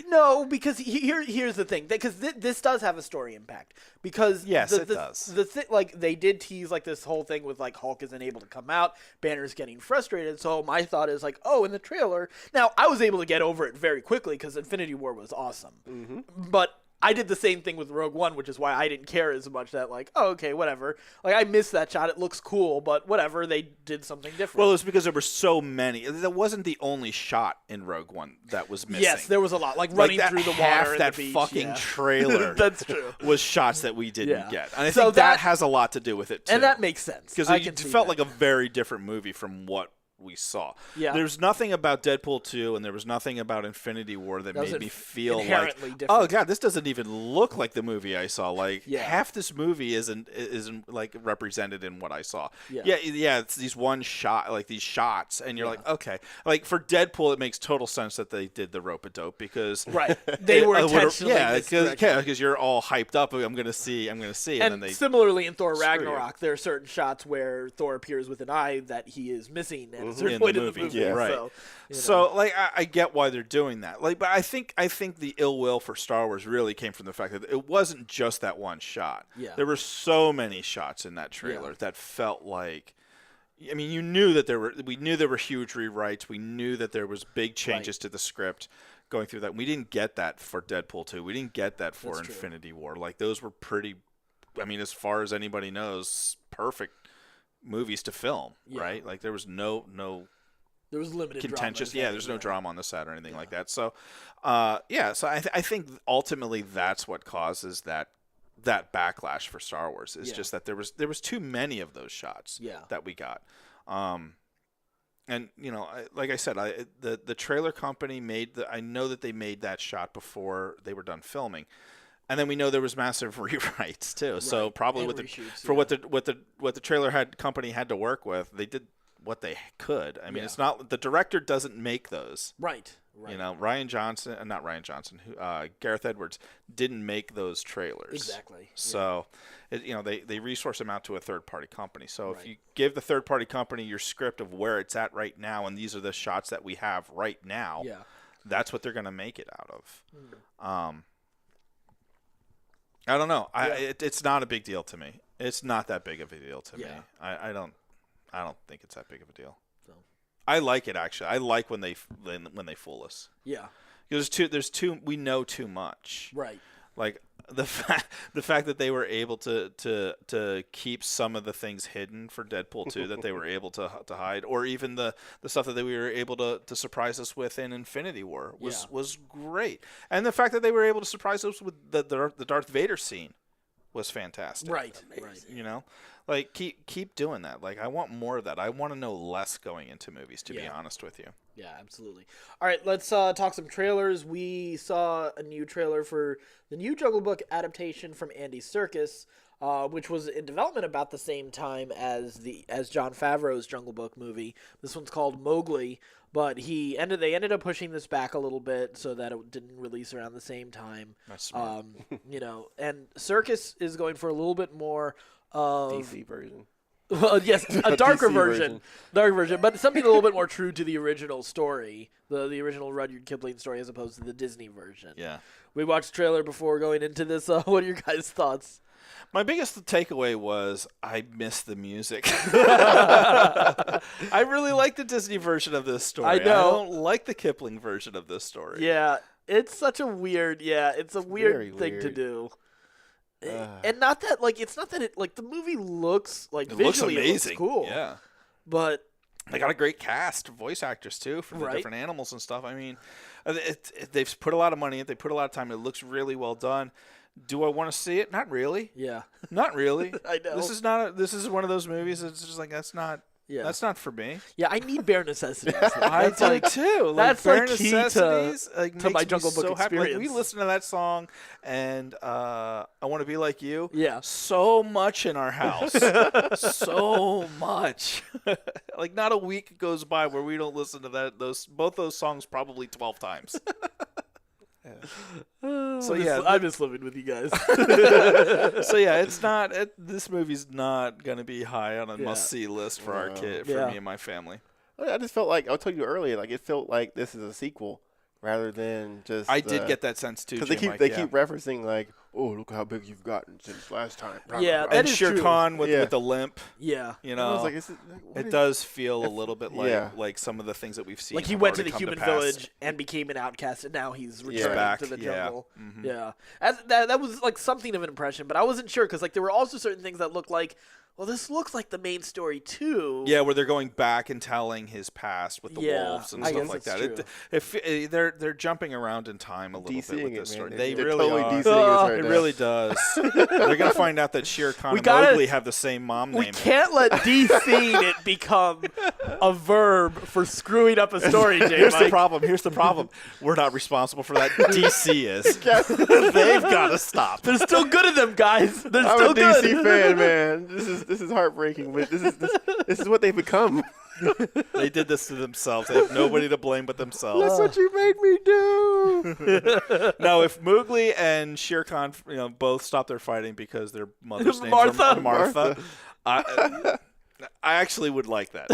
No, because here's the thing. Because this does have a story impact. Because it does. Like they did tease like this whole thing with like Hulk isn't able to come out, Banner's getting frustrated. So my thought is like, oh, in the trailer. Now I was able to get over it very quickly because Infinity War was awesome. But I did the same thing with Rogue One, which is why I didn't care as much that, like, oh, okay, whatever. Like, I missed that shot. It looks cool, but whatever. They did something different. Well, it was because there were so many. That wasn't the only shot in Rogue One that was missing. Yes, there was a lot. Like running through the water that the beach, fucking trailer That's true. was shots that we didn't get. And I think that has a lot to do with it, too. And that makes sense. Because it felt like a very different movie from what we saw. Yeah. There's nothing about Deadpool 2 and there was nothing about Infinity War that made me feel like, different. oh god, this doesn't even look like the movie I saw. Like half this movie isn't like represented in what I saw. It's these one shot, like these shots, and you're like, okay. Like for Deadpool, it makes total sense that they did the rope-a-dope because they were intentionally because you're all hyped up. I'm gonna see, and then they similarly in Thor Ragnarok, there are certain shots where Thor appears with an eye that he is missing. And in the movie. Yeah, right. So like I get why they're doing that. Like, but I think the ill will for Star Wars really came from the fact that it wasn't just that one shot. Yeah. There were so many shots in that trailer that felt like, I mean, we knew there were huge rewrites. We knew that there was big changes to the script going through that. We didn't get that for Deadpool 2. We didn't get that for Infinity War. Like those were pretty, I mean, as far as anybody knows, perfect movies to film, right? Like there was no there was limited contentious drama there's no drama on the set or anything like that. So so I think ultimately that's what causes that backlash for Star Wars. It's just that there was too many of those shots that we got. And you know, like I said, the trailer company I know that they made that shot before they were done filming. And then we know there was massive rewrites too. Right. So probably what the trailer company had to work with, they did what they could. I mean, it's not the director doesn't make those. Right. You know, Gareth Edwards didn't make those trailers. Exactly. So, they resource them out to a third party company. So if you give the third party company your script of where it's at right now, and these are the shots that we have right now, that's what they're going to make it out of. I don't know. It's not a big deal to me. It's not that big of a deal to me. I don't think it's that big of a deal. So. I like it actually. I like when they fool us. Yeah. Because we know too much. Right. Like the fact that they were able to keep some of the things hidden for Deadpool 2 that they were able to hide, or even the stuff that we were able to surprise us with in Infinity War was great. And the fact that they were able to surprise us with the Darth Vader scene was fantastic. Right. You know, like keep doing that. Like I want more of that. I want to know less going into movies, to be honest with you. Yeah, absolutely. All right, let's talk some trailers. We saw a new trailer for the new Jungle Book adaptation from Andy Serkis, which was in development about the same time as Jon Favreau's Jungle Book movie. This one's called Mowgli, but they ended up pushing this back a little bit so that it didn't release around the same time. That's smart. And Serkis is going for a little bit more of DC version. Well, yes, a darker DC version, but something a little bit more true to the original story, the original Rudyard Kipling story, as opposed to the Disney version. Yeah. We watched the trailer before going into this. What are your guys' thoughts? My biggest takeaway was I missed the music. I really like the Disney version of this story. I know. I don't like the Kipling version of this story. Yeah, it's such a weird. Yeah, it's a weird thing to weird. do. And not that it's not that the movie looks It visually looks amazing. it looks cool. Yeah. But They got a great cast of voice actors, too, for the Right. different animals and stuff. I mean, they've put a lot of money in it. They put a lot of time. It looks really well done. Do I want to see it? Not really. yeah, Not really. I know. This is one of those movies that's just like, that's not for me. yeah, I need bare necessities. I That's do too. Like, that's bare key to necessities, makes my me Jungle Book so happy. Like, we experience. listen to that song, and I want to be like you. Yeah. So much in our house, so much. Like, not a week goes by where we don't listen to both those songs probably 12 times. So yeah, I'm just living with you guys. so yeah, it's not. This movie's not gonna be high on a Yeah. must-see list for our No. kid, for Yeah. me and my family. I just felt like I told you earlier, like it felt like this is a sequel rather than just. I did get that sense too. because J-Mike, they yeah. keep referencing like, oh, look how big you've gotten since last time. Yeah, and that is Shere true. Khan with Yeah. the limp. yeah. You And I was know, like, what it is- does feel a little bit like Yeah. like some of the things that we've seen. Like he have went to already the come human pass. village and became an outcast, and now he's returned back, to the yeah. jungle. Mhm. Yeah, that was like something of an impression, but I wasn't sure because there were also certain things that looked like, well, this looks like the main story too. Yeah, where they're going back and telling his past with the Yeah, wolves and I stuff guess like that's that. If they're jumping around in time a little bit DCing with it, this man. story. They're They they're really totally are. DCing us right It now. really does. They're gonna find out that Shere Khan and gotta- Mowgli have the same mom We name. can't let DC it become a verb for screwing up a story, Jay. Here's the problem. Here's the problem. We're not responsible for that. DC is. They've got to stop. They're still good at them, guys. They're I'm still a DC good. fan, man. This is heartbreaking, but this is what they've become. They did this to themselves. They have nobody to blame but themselves. That's what you made me do. Now, if Mowgli and Shere Khan, both stop their fighting because their mother's names Martha. are Martha, I actually would like that.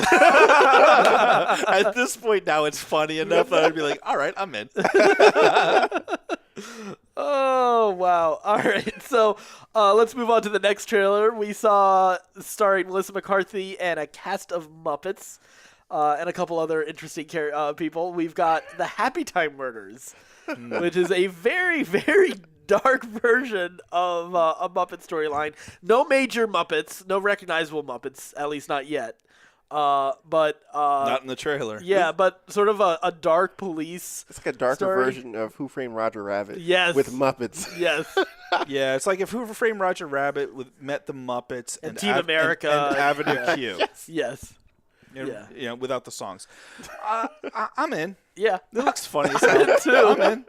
At this point now, it's funny enough that I'd be like, all right, I'm in. Oh, wow. All right. So let's move on to the next trailer. We saw starring Melissa McCarthy and a cast of Muppets and a couple other interesting people. We've got the Happy Time Murders, which is a very, very dark version of a Muppet storyline. No major Muppets, no recognizable Muppets, at least not yet. But Not in the trailer. yeah, but sort of a dark police. It's like a darker Story. version of Who Framed Roger Rabbit. Yes. With Muppets. Yes. Yeah, it's like if Who Framed Roger Rabbit met the Muppets And Team America. and Avenue Q. Yes. Without the songs. I'm in. Yeah. It looks funny as hell. too. I'm in.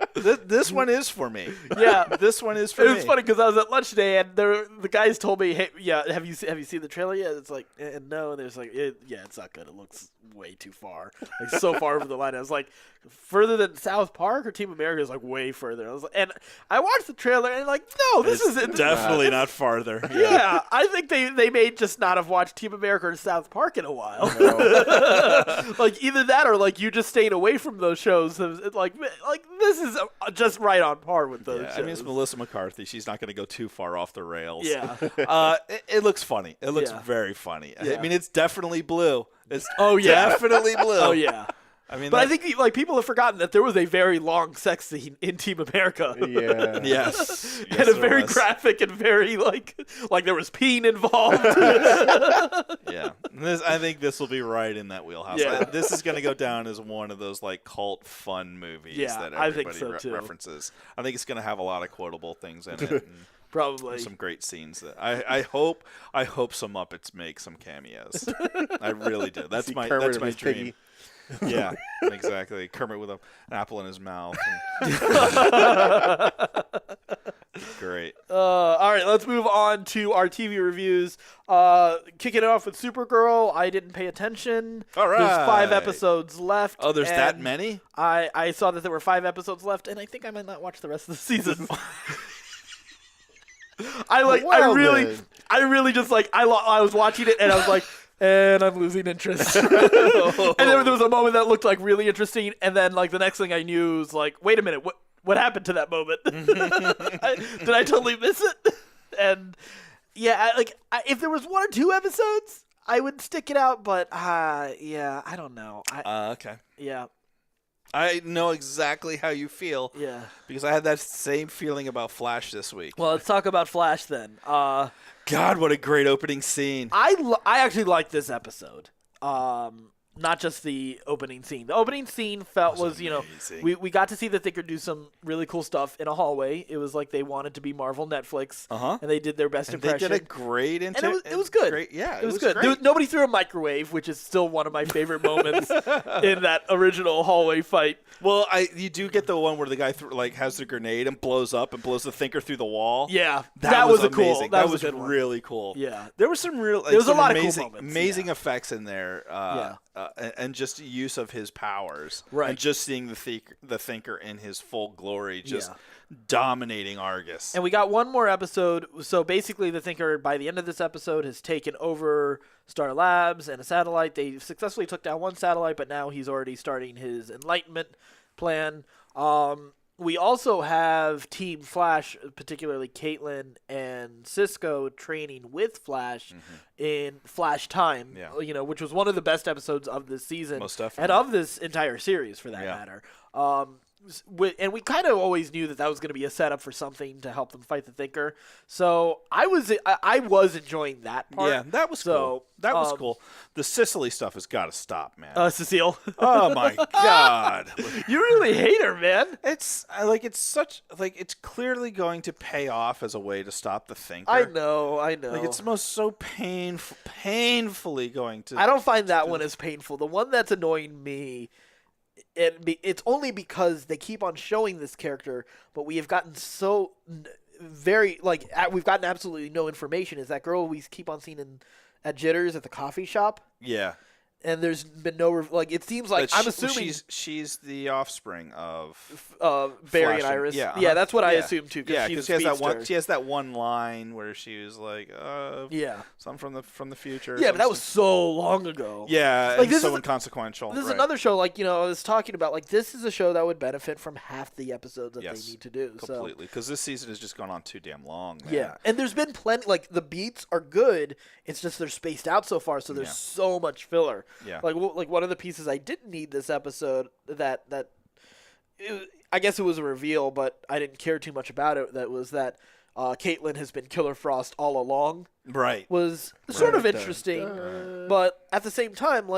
This one is for me. Yeah. This one is for It me. was funny because I was at lunch today and the guys told me, "Hey, yeah, have you seen the trailer yet?" It's like, no. And there's like, yeah, it's not good. It looks way too far, like so far over the line. I was like, further than South Park or Team America is like way further. and I watched the trailer and like, no, this It's isn't definitely not farther. Yeah, I think they may just not have watched Team America or South Park in a while. Like either that or like you just staying away from those shows. Like this is just right on par with those. Yeah, I shows. mean, it's Melissa McCarthy. She's not going to go too far off the rails. Yeah. It looks funny. It looks Yeah. very funny. Yeah. I mean, it's definitely blue. It's yeah. definitely blue. Oh yeah. I mean, But I think like people have forgotten that there was a very long sex scene in Team America. Yeah. yes, And a there very was. graphic and very like there was peen involved. Yeah, I think this will be right in that wheelhouse. Yeah. This is going to go down as one of those like cult fun movies Yeah, that I think everybody so, too. references. I think it's going to have a lot of quotable things in it. And Probably. some great scenes. That I hope some Muppets make some cameos. I really do. That's See my Kermit that's and my Miss dream. Piggy. Yeah, exactly. Kermit with an apple in his mouth. Great. All right, let's move on to our TV reviews. Kicking it off with Supergirl. I didn't pay attention. All right. There's 5 episodes left. Oh, there's that and many? I saw that there were 5 episodes left, and I think I might not watch the rest of the season. I really just like I was watching it and I was like, and I'm losing interest. And then there was a moment that looked like really interesting, and then like the next thing I knew was like, wait a minute, what happened to that moment? Did I totally miss it? And yeah, if there was 1 or 2 episodes, I would stick it out. But yeah, I don't know. Okay. Yeah. I know exactly how you feel. Yeah. Because I had that same feeling about Flash this week. Well, let's talk about Flash then. God, what a great opening scene. I actually liked this episode. Not just the opening scene. The opening scene was you know, we got to see the Thinker do some really cool stuff in a hallway. It was like they wanted to be Marvel Netflix, and they did their best impression. They did a great and it was good. Great, yeah, it was good. Nobody threw a microwave, which is still one of my favorite moments in that original hallway fight. Well, you do get the one where the guy has the grenade and blows up and blows the Thinker through the wall. Yeah, that was amazing. Cool. That was really cool. Yeah, there was some real. There was a lot amazing, of cool moments. Amazing effects in there. And just use of his powers, right? And just seeing the Thinker in his full glory, just dominating Argus. And we got one more episode. So basically, the Thinker, by the end of this episode, has taken over Star Labs and a satellite. They successfully took down one satellite, but now he's already starting his Enlightenment plan. We also have Team Flash, particularly Caitlin and Cisco, training with Flash in Flash Time, which was one of the best episodes of this season. Most definitely. And of this entire series, for that matter. And we kind of always knew that was going to be a setup for something to help them fight the Thinker. So I was enjoying that part. Yeah, that was cool. That was cool. The Sicily stuff has got to stop, man. Cecile. Oh my God. You really hate her, man. It's clearly going to pay off as a way to stop the Thinker. I know. Like it's so painfully going to. I don't find that one as painful. The one that's annoying me. It's only because they keep on showing this character, but we have gotten so we've gotten absolutely no information. Is that girl we keep on seeing at Jitters at the coffee shop? Yeah. And there's been no it seems like I'm assuming she's the offspring of Barry and Flash Iris. Yeah, that's what I assumed too. Yeah, because she has that one line where she was like, "Some from the future." Yeah, but that was so long ago. Yeah, like, this so inconsequential. This is another show. I was talking about this is a show that would benefit from half the episodes that they need to do. Completely, because this season has just gone on too damn long. Man. Yeah, and there's been plenty. The beats are good. It's just they're spaced out so far, so there's so much filler. Yeah. Like one of the pieces I didn't need this episode I guess it was a reveal, but I didn't care too much about it. That was that Caitlin has been Killer Frost all along. Right. Was sort of interesting, but at the same time,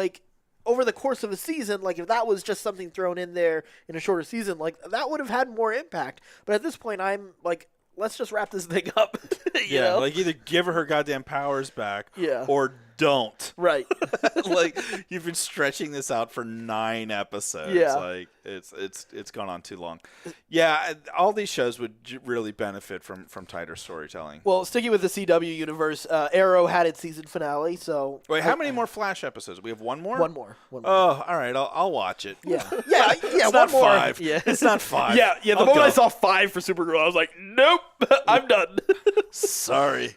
over the course of a season, if that was just something thrown in there in a shorter season, that would have had more impact. But at this point, I'm let's just wrap this thing up. you know? Either give her goddamn powers back, or don't. Right. You've been stretching this out for 9 episodes. Yeah. It's gone on too long. Yeah, all these shows would really benefit from tighter storytelling. Well, sticking with the CW universe, Arrow had its season finale. So wait, how many more Flash episodes? We have one more. One more. Oh, all right. I'll watch it. Yeah. It's one not more. 5. Yeah. It's not 5. Yeah. The moment I saw 5 for Supergirl, I was like, nope, I'm done. Sorry.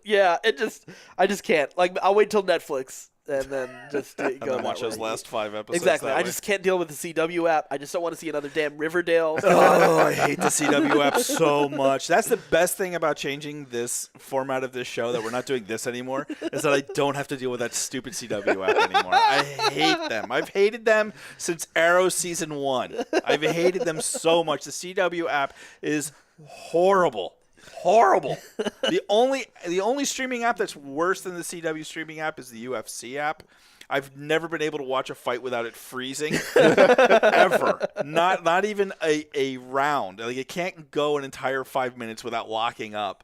Yeah, I just can't. I'll wait till Netflix and then just and then watch those last 5 episodes. Exactly. I just can't deal with the CW app. I just don't want to see another damn Riverdale. Oh, I hate the CW app so much. That's the best thing about changing this format of this show, that we're not doing this anymore, is that I don't have to deal with that stupid CW app anymore. I hate them. I've hated them since Arrow Season 1. I've hated them so much. The CW app is horrible. The only streaming app that's worse than the CW streaming app is the UFC app. I've never been able to watch a fight without it freezing ever. Not even a round. It can't go an entire 5 minutes without locking up.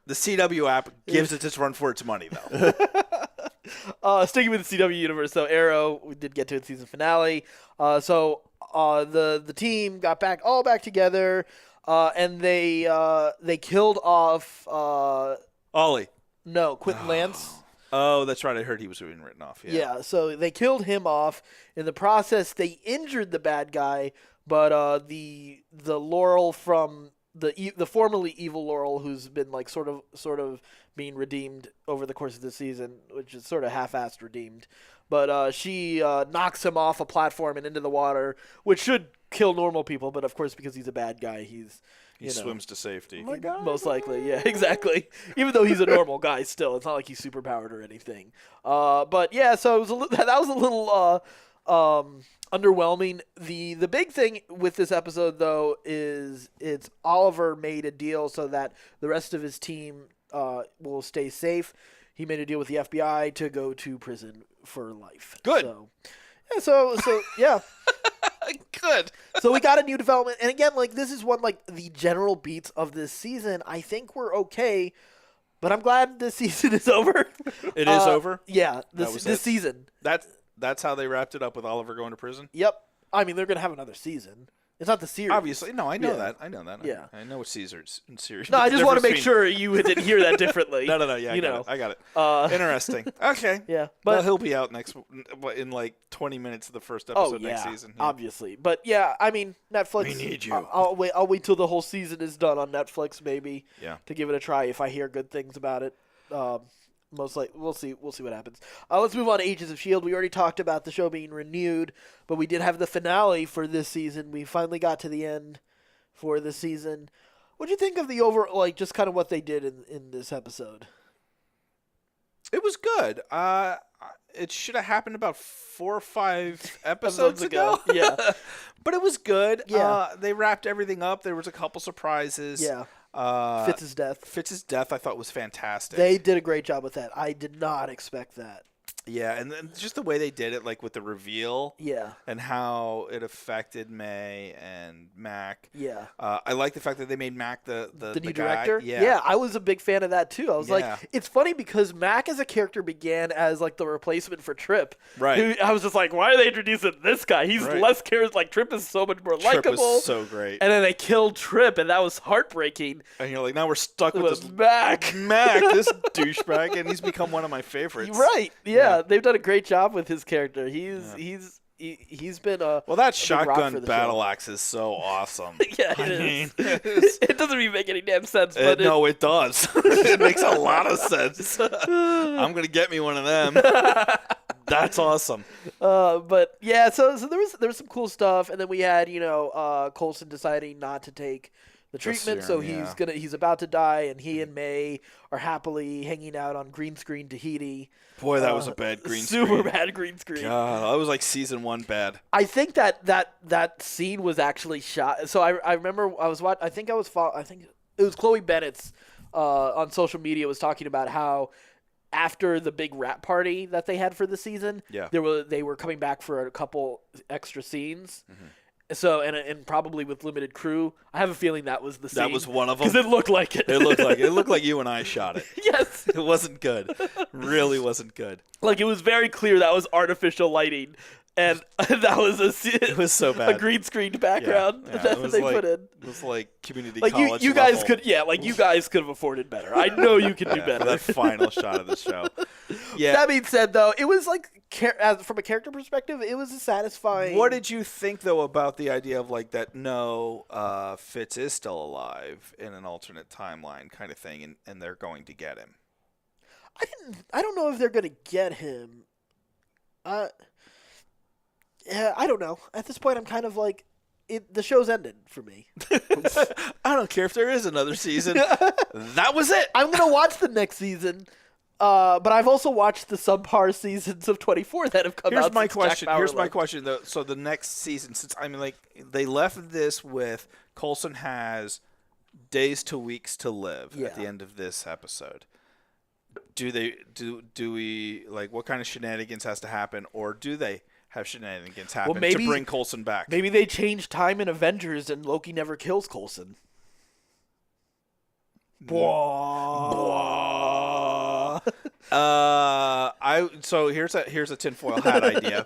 The CW app gives it its run for its money, though. Sticking with the CW universe, so Arrow, we did get to its season finale. The team got all back together, and they killed off Ollie. No, Quentin Lance. Oh, that's right. I heard he was being written off. Yeah, so they killed him off. In the process, they injured the bad guy, but the Laurel from the formerly evil Laurel, who's been like sort of being redeemed over the course of the season, which is sort of half-assed redeemed. But she knocks him off a platform and into the water, which should kill normal people. But of course, because he's a bad guy, he swims to safety. Oh my God. Most likely, yeah, exactly. Even though he's a normal guy, still, it's not like he's superpowered or anything. But yeah, so it was that was a little underwhelming. The big thing with this episode, though, is it's Oliver made a deal so that the rest of his team will stay safe. He made a deal with the FBI to go to prison for life. Good. So yeah. Good. So we got a new development, and again, like this is one like the general beats of this season. I think we're okay, but I'm glad this season is over. It is over. Yeah, this season. That's how they wrapped it up with Oliver going to prison. Yep. I mean, they're gonna have another season. It's not the series. Obviously, no. I know Yeah. that. I know that. Yeah. I know it's Caesar's series. No, I just want to make sure you didn't hear that differently. No. Yeah, I got it. Interesting. Okay. Yeah, But but he'll be out in like 20 minutes of the first episode next season. Yeah. obviously. But yeah, I mean, Netflix. We need you. I'll wait till the whole season is done on Netflix, maybe. Yeah. To give it a try if I hear good things about it. Most likely, we'll see what happens. Let's move on to Agents of S.H.I.E.L.D. We already talked about the show being renewed, but we did have the finale for this season. We finally got to the end for the season. What do you think of the just kind of what they did in this episode? It was good. It should have happened about 4 or 5 episodes ago. Yeah. But it was good. Yeah. They wrapped everything up. There was a couple surprises. Yeah. Fitz's death. Fitz's death I thought was fantastic. They did a great job with that. I did not expect that. Yeah, and then just the way they did it, like with the reveal. Yeah. And how it affected May and Mac. Yeah. I like the fact that they made Mac the new guy. director. Yeah. I was a big fan of that too. I was like, it's funny because Mac as a character began as like the replacement for Trip. Right. I was just like, why are they introducing this guy? He's less charismatic. Like Trip is so much more likable. Trip was so great. And then they killed Trip, and that was heartbreaking. And you're like, now we're stuck with this Mac, this douchebag, and he's become one of my favorites. Right? Yeah, they've done a great job with his character. He's been a that a shotgun battle axe is so awesome. Yeah, it doesn't even make any damn sense. But no, it does. It makes a lot of sense. I'm gonna get me one of them. That's awesome. But yeah, so there was some cool stuff, and then we had Coulson deciding not to take the treatment, serum, so he's about to die, and he and May are happily hanging out on green screen Tahiti. Boy, that was a bad green screen. Super bad green screen. God, that was like season 1 bad. I think that scene was actually shot. So I remember I think it was Chloe Bennett's on social media was talking about how after the big rap party that they had for the season, they were coming back for a couple extra scenes. Mm-hmm. So and probably with limited crew, I have a feeling that was the scene. That was one of them because it looked like it. It looked like you and I shot it. Yes, it wasn't good. Really wasn't good. Like it was very clear that was artificial lighting, and that was it was so bad. A green screened background that they put in. It was like community like college. You guys could you guys could have afforded better. I know you could do better. That final shot of the show. Yeah. That being said, though, it was like from a character perspective, it was a satisfying. What did you think though about the idea of like that? No, Fitz is still alive in an alternate timeline, kind of thing, and they're going to get him. I don't know if they're going to get him. Yeah, I don't know. At this point, I'm kind of like, the show's ended for me. I don't care if there is another season. That was it. I'm going to watch the next season, but I've also watched the subpar seasons of 24 that have come out. Here's my question, though. So the next season, they left this with Coulson has days to weeks to live at the end of this episode. Do we like what kind of shenanigans has to happen, or do they have shenanigans happen to bring Coulson back? Maybe they change time in Avengers and Loki never kills Coulson. I So here's a tinfoil hat idea.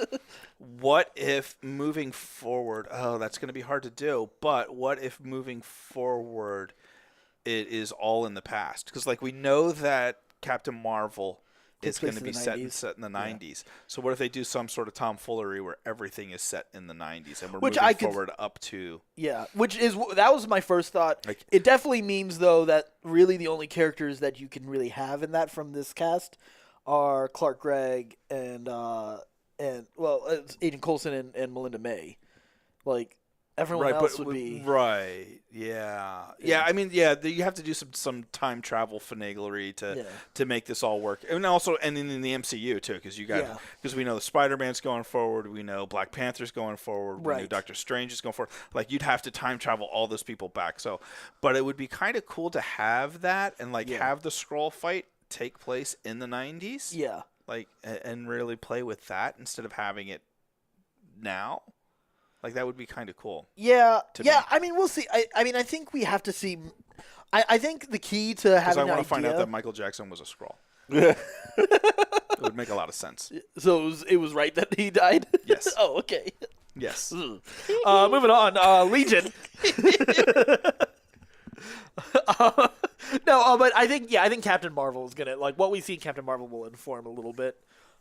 What if moving forward? Oh, that's going to be hard to do. But what if moving forward, it is all in the past? Because like we know that Captain Marvel is going to be set in the 90s. So what if they do some sort of tomfoolery where everything is set in the 90s and we're moving forward up to... Yeah, that was my first thought. Like, it definitely means, though, that really the only characters that you can really have in that from this cast are Clark Gregg and it's Agent Coulson and Melinda May. Like, everyone else would be... Right, yeah. Yeah, I mean, yeah, you have to do some time travel finaglery to make this all work. And also, and in the MCU, too, because we know the Spider-Man's going forward, we know Black Panther's going forward, we know Doctor Strange is going forward. Like, you'd have to time travel all those people back. So, but it would be kind of cool to have that and, like, have the Skrull fight take place in the 90s. Yeah. Like, and really play with that instead of having it now. Like, that would be kind of cool. Yeah. Yeah, I mean, we'll see. I mean, I think we have to see. I think the key to having an idea... Because I want to find out that Michael Jackson was a Skrull. It would make a lot of sense. So it was right that he died? Yes. Oh, okay. Yes. Moving on. Legion. But I think Captain Marvel is gonna, like, what we see in Captain Marvel will inform a little bit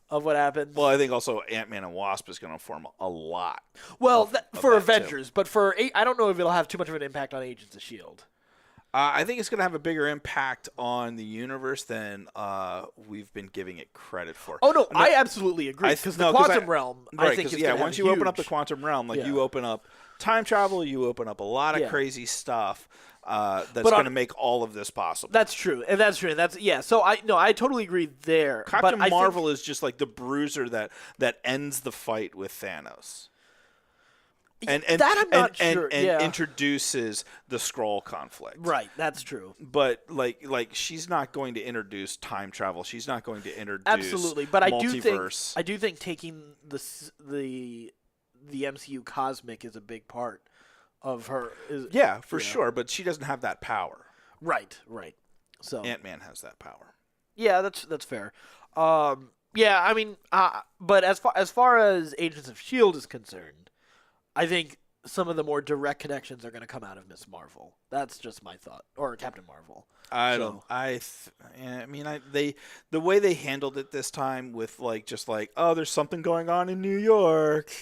of what happens. Well, I think also Ant-Man and Wasp is going to inform a lot. Well, for Avengers, too. But I don't know if it'll have too much of an impact on Agents of S.H.I.E.L.D. I think it's going to have a bigger impact on the universe than we've been giving it credit for. Oh, no, I absolutely agree. Because the quantum realm, I think, is going to once you open up the quantum realm, like you open up time travel, you open up a lot of crazy stuff. That's going to make all of this possible. That's true, and that's true. So I totally agree there. Captain Marvel is just like the bruiser that ends the fight with Thanos. And that I'm not sure. And introduces the Skrull conflict. Right, that's true. But like she's not going to introduce time travel. She's not going to introduce absolutely. But multiverse. I do think taking the MCU cosmic is a big part of her. For sure. But she doesn't have that power. Right. So Ant-Man has that power. Yeah, that's fair. I mean, but as far as Agents of S.H.I.E.L.D. is concerned, I think some of the more direct connections are going to come out of Miss Marvel. That's just my thought, or Captain Marvel. The way they handled it this time with there's something going on in New York.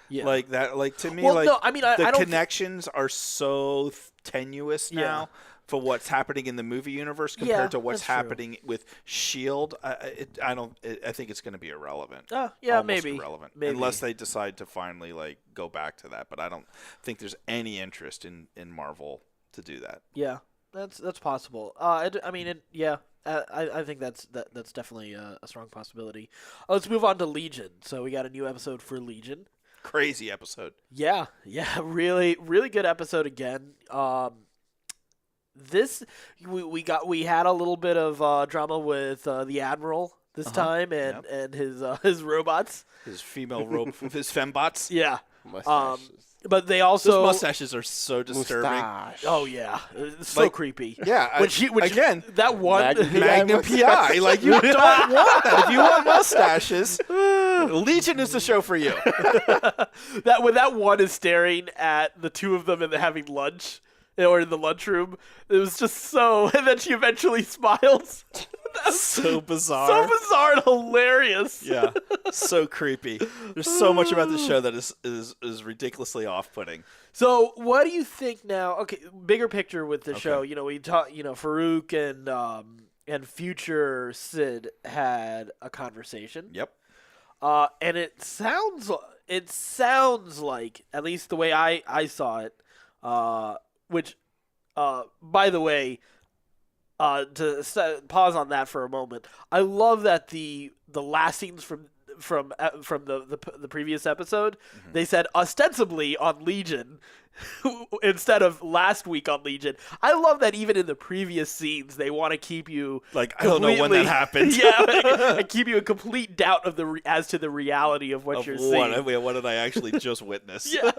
Yeah. Like that, like to me, the connections are so tenuous now for what's happening in the movie universe compared to what's happening with S.H.I.E.L.D. I think it's going to be irrelevant. Maybe irrelevant, unless they decide to finally go back to that. But I don't think there's any interest in Marvel to do that. Yeah, that's possible. I think that's definitely a strong possibility. Let's move on to Legion. So we got a new episode for Legion. Crazy episode. Yeah, really, really good episode again. This we had a little bit of drama with the Admiral this time and his robots, his his fembots. Yeah, mustaches. But they also those mustaches are so disturbing. Mustache. Oh yeah, it's so creepy. Yeah, that one Magnum PI. Like you don't want that. If you want mustaches, Legion is the show for you. When that one is staring at the two of them and they're having lunch. Or in the lunchroom, it was just so. And then she eventually smiles. That's so bizarre. So bizarre and hilarious. Yeah, so creepy. There's so much about the show that is ridiculously off-putting. So, what do you think now? Okay, bigger picture with the show. We talk. Farouk and future Sid had a conversation. Yep. And it sounds like, at least the way I saw it. Which, by the way, to pause on that for a moment, I love that the last scenes from the previous episode, they said ostensibly on Legion, instead of last week on Legion. I love that even in the previous scenes, they want to keep you Like, I don't know when that happened. Yeah, and keep you in complete doubt of as to the reality of what you're seeing. What did I actually just witness? Yeah,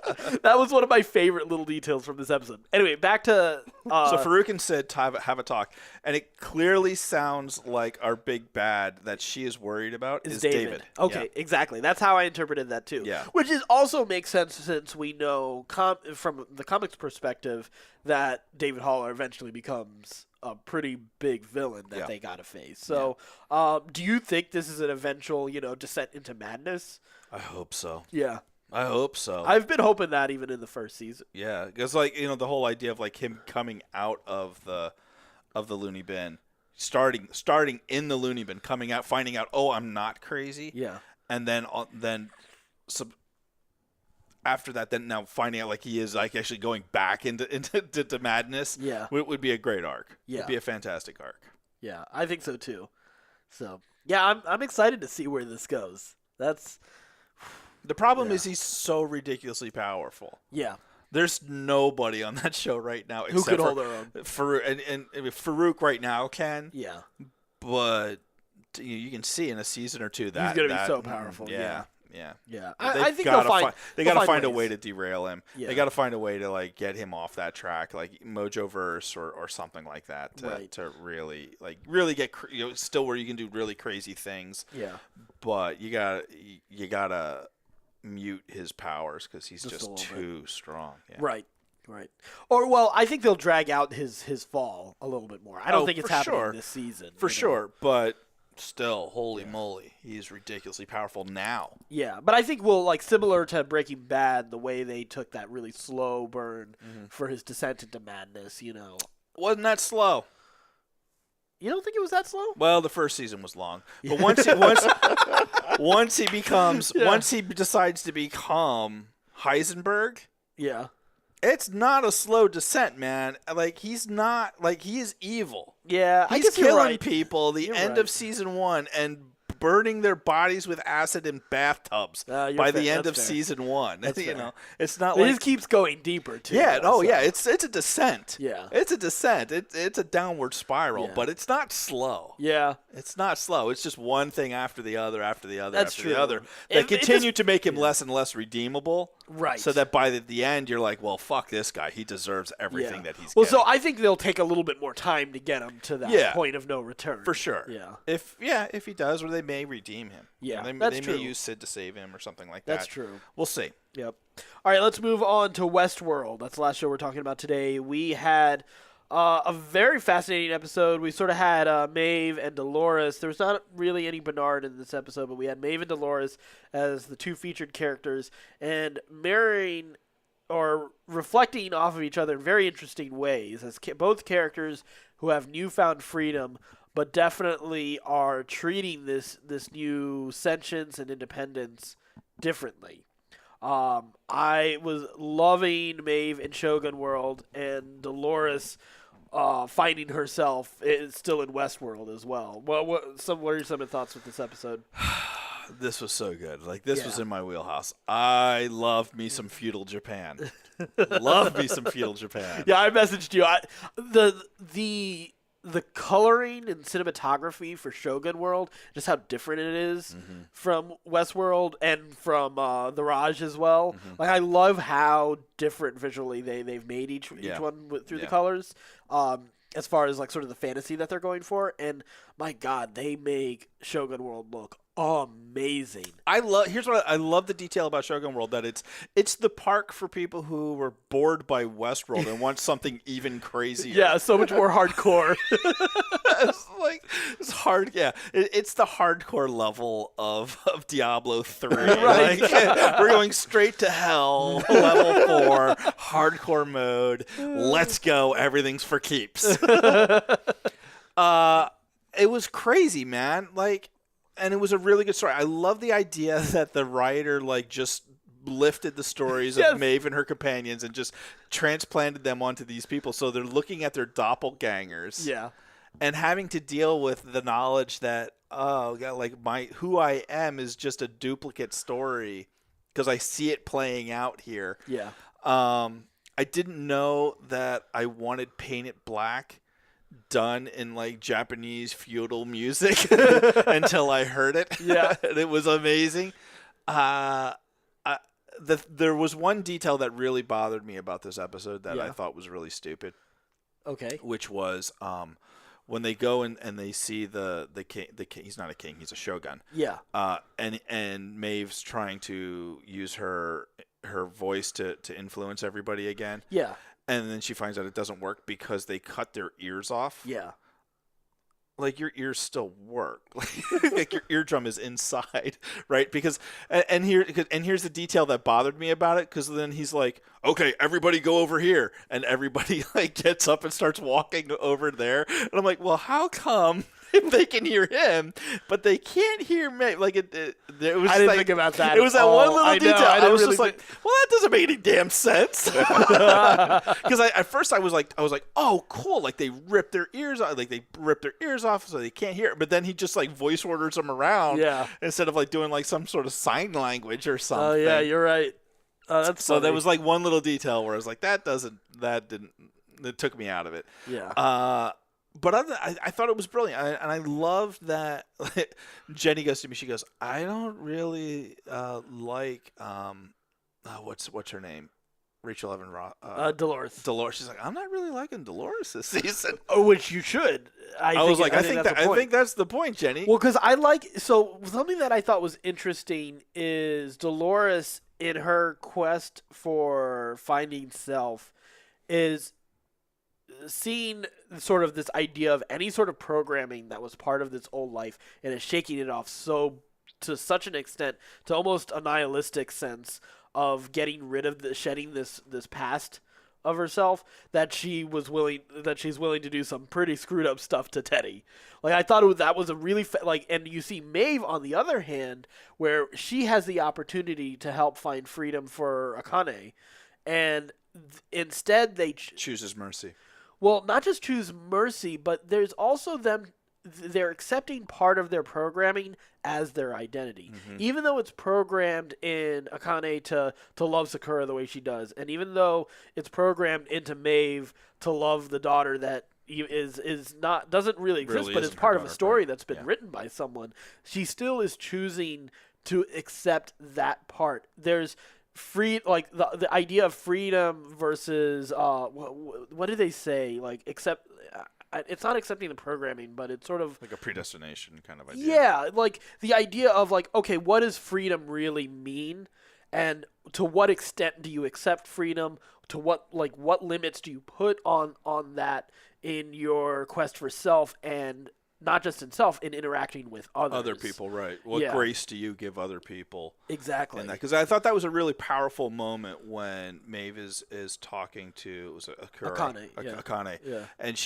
that was one of my favorite little details from this episode. Anyway, back to so Farouk and Sid have a talk, and it clearly sounds like our big bad that she is worried about is David. Okay, exactly. That's how I interpreted that too. Yeah. Which also makes sense since we know from the comics perspective that David Haller eventually becomes a pretty big villain that they got to face. So, do you think this is an eventual, descent into madness? I hope so. Yeah. I hope so. I've been hoping that even in the first season. Yeah, because the whole idea of like him coming out of the loony bin, starting in the loony bin, coming out, finding out, oh, I'm not crazy. Yeah. And then after that, then now finding out like he is like actually going back into madness. Yeah. Would be a great arc. Yeah. Would be a fantastic arc. Yeah, I think so too. So yeah, I'm excited to see where this goes. That's the problem is he's so ridiculously powerful. Yeah. There's nobody on that show right now who could hold their own. Farouk, and Farouk right now can. Yeah. But you can see in a season or two that he's gonna be so powerful. Yeah. I think they'll find. They got to find a way to derail him. Yeah. They got to find a way to like get him off that track, like Mojoverse or something like that, to really get still where you can do really crazy things. Yeah. But you gotta mute his powers because he's just too strong. Yeah. Right. Or well, I think they'll drag out his fall a little bit more. I don't think it's happening this season. For sure, but. Still, holy moly, he's ridiculously powerful now. Yeah, but I think similar to Breaking Bad, the way they took that really slow burn for his descent into madness, Wasn't that slow? You don't think it was that slow? Well, the first season was long, but once he decides to become Heisenberg, it's not a slow descent, man. Like he is evil. Yeah, he's killing people. The end of season 1 and burning their bodies with acid in bathtubs by the end of season 1. It's not like it just keeps going deeper too. Yeah, it's a descent. Yeah, it's a descent. It's a downward spiral, but it's not slow. Yeah, it's not slow. It's just one thing after the other, after the other, That's after true. the other that continue to make him less and less redeemable. Right. So that by the end, you're like, well, fuck this guy. He deserves everything that he's getting. So I think they'll take a little bit more time to get him to that point of no return. For sure. Yeah. If he does, or they may redeem him. Yeah, they that's true. May use Sid to save him or something like that. That's true. We'll see. Yep. All right, let's move on to Westworld. That's the last show we're talking about today. We had a very fascinating episode. We sort of had Maeve and Dolores. There was not really any Bernard in this episode, but we had Maeve and Dolores as the two featured characters and marrying or reflecting off of each other in very interesting ways as both characters who have newfound freedom but definitely are treating this new sentience and independence differently. I was loving Maeve in Shogun World, and Dolores finding herself still in Westworld as well. What are some of your thoughts with this episode? This was so good. This was in my wheelhouse. I love me some feudal Japan. Love me some feudal Japan. Yeah, I messaged you. The coloring and cinematography for Shogun World, just how different it is from Westworld and from The Raj as well. I love how different visually they've made each one through the colors. As far as sort of the fantasy that they're going for, and my God, they make Shogun World look amazing. Here's what I love the detail about Shogun World, that it's the park for people who were bored by Westworld and want something even crazier. Yeah, so much more hardcore. It's hard. Yeah, it's the hardcore level of Diablo 3. Right. We're going straight to hell, level 4, hardcore mode. Let's go. Everything's for keeps. It was crazy, man. And it was a really good story. I love the idea that the writer just lifted the stories of Maeve and her companions and just transplanted them onto these people. So they're looking at their doppelgangers. Yeah. And having to deal with the knowledge that who I am is just a duplicate story because I see it playing out here. Yeah. I didn't know that I wanted Paint It Black done in like Japanese feudal music until I heard it. Yeah. And it was amazing. There was one detail that really bothered me about this episode that I thought was really stupid. Okay. Which was when they go and they see the king. He's not a king. He's a shogun. Yeah. And Maeve's trying to use her voice to influence everybody again. Yeah. And then she finds out it doesn't work because they cut their ears off. Yeah. Like, your ears still work. Like your eardrum is inside, right? Because and here's the detail that bothered me about it, because then he's like, okay, everybody go over here, and everybody like gets up and starts walking over there, and I'm like, well, how come they can hear him, but they can't hear me? Like it was. I didn't like, think about that. It was that one little detail. I was just like, well, that doesn't make any damn sense. Because at first I was like, oh, cool. Like they ripped their ears off. Like they ripped their ears off so they can't hear it. But then he just like voice orders them around. Yeah. Instead of like doing like some sort of sign language or something. Oh yeah, you're right. That's so funny. there was like one little detail where I was like, it took me out of it. Yeah. But I thought it was brilliant, and I loved that. Jenny goes to me. She goes, "I don't really like what's her name, Rachel Evan Ross, Dolores. Dolores." She's like, "I'm not really liking Dolores this season." Oh, which you should. I think that's the point, Jenny. Well, because something that I thought was interesting is Dolores in her quest for finding self is seeing sort of this idea of any sort of programming that was part of this old life and is shaking it off to such an extent, to almost a nihilistic sense of getting rid of shedding this past of herself, that she's willing to do some pretty screwed up stuff to Teddy. Like, I thought that was a really and you see Maeve on the other hand, where she has the opportunity to help find freedom for Akane, and instead they chooses mercy. Well, not just choose mercy, but there's also they're accepting part of their programming as their identity. Mm-hmm. Even though it's programmed in Akane to love Sakura the way she does, and even though it's programmed into Maeve to love the daughter that doesn't really exist, but is part of a story that's been written by someone, she still is choosing to accept that part. There's the idea of freedom versus what do they say? Like, it's not accepting the programming, but it's sort of like a predestination kind of idea. Yeah, like the idea of like, okay, what does freedom really mean, and to what extent do you accept freedom? To what limits do you put on that in your quest for self, and not just in self, in interacting with others. Other people, right. What grace do you give other people? Exactly. Because I thought that was a really powerful moment when Maeve is talking to Akane. Akane. And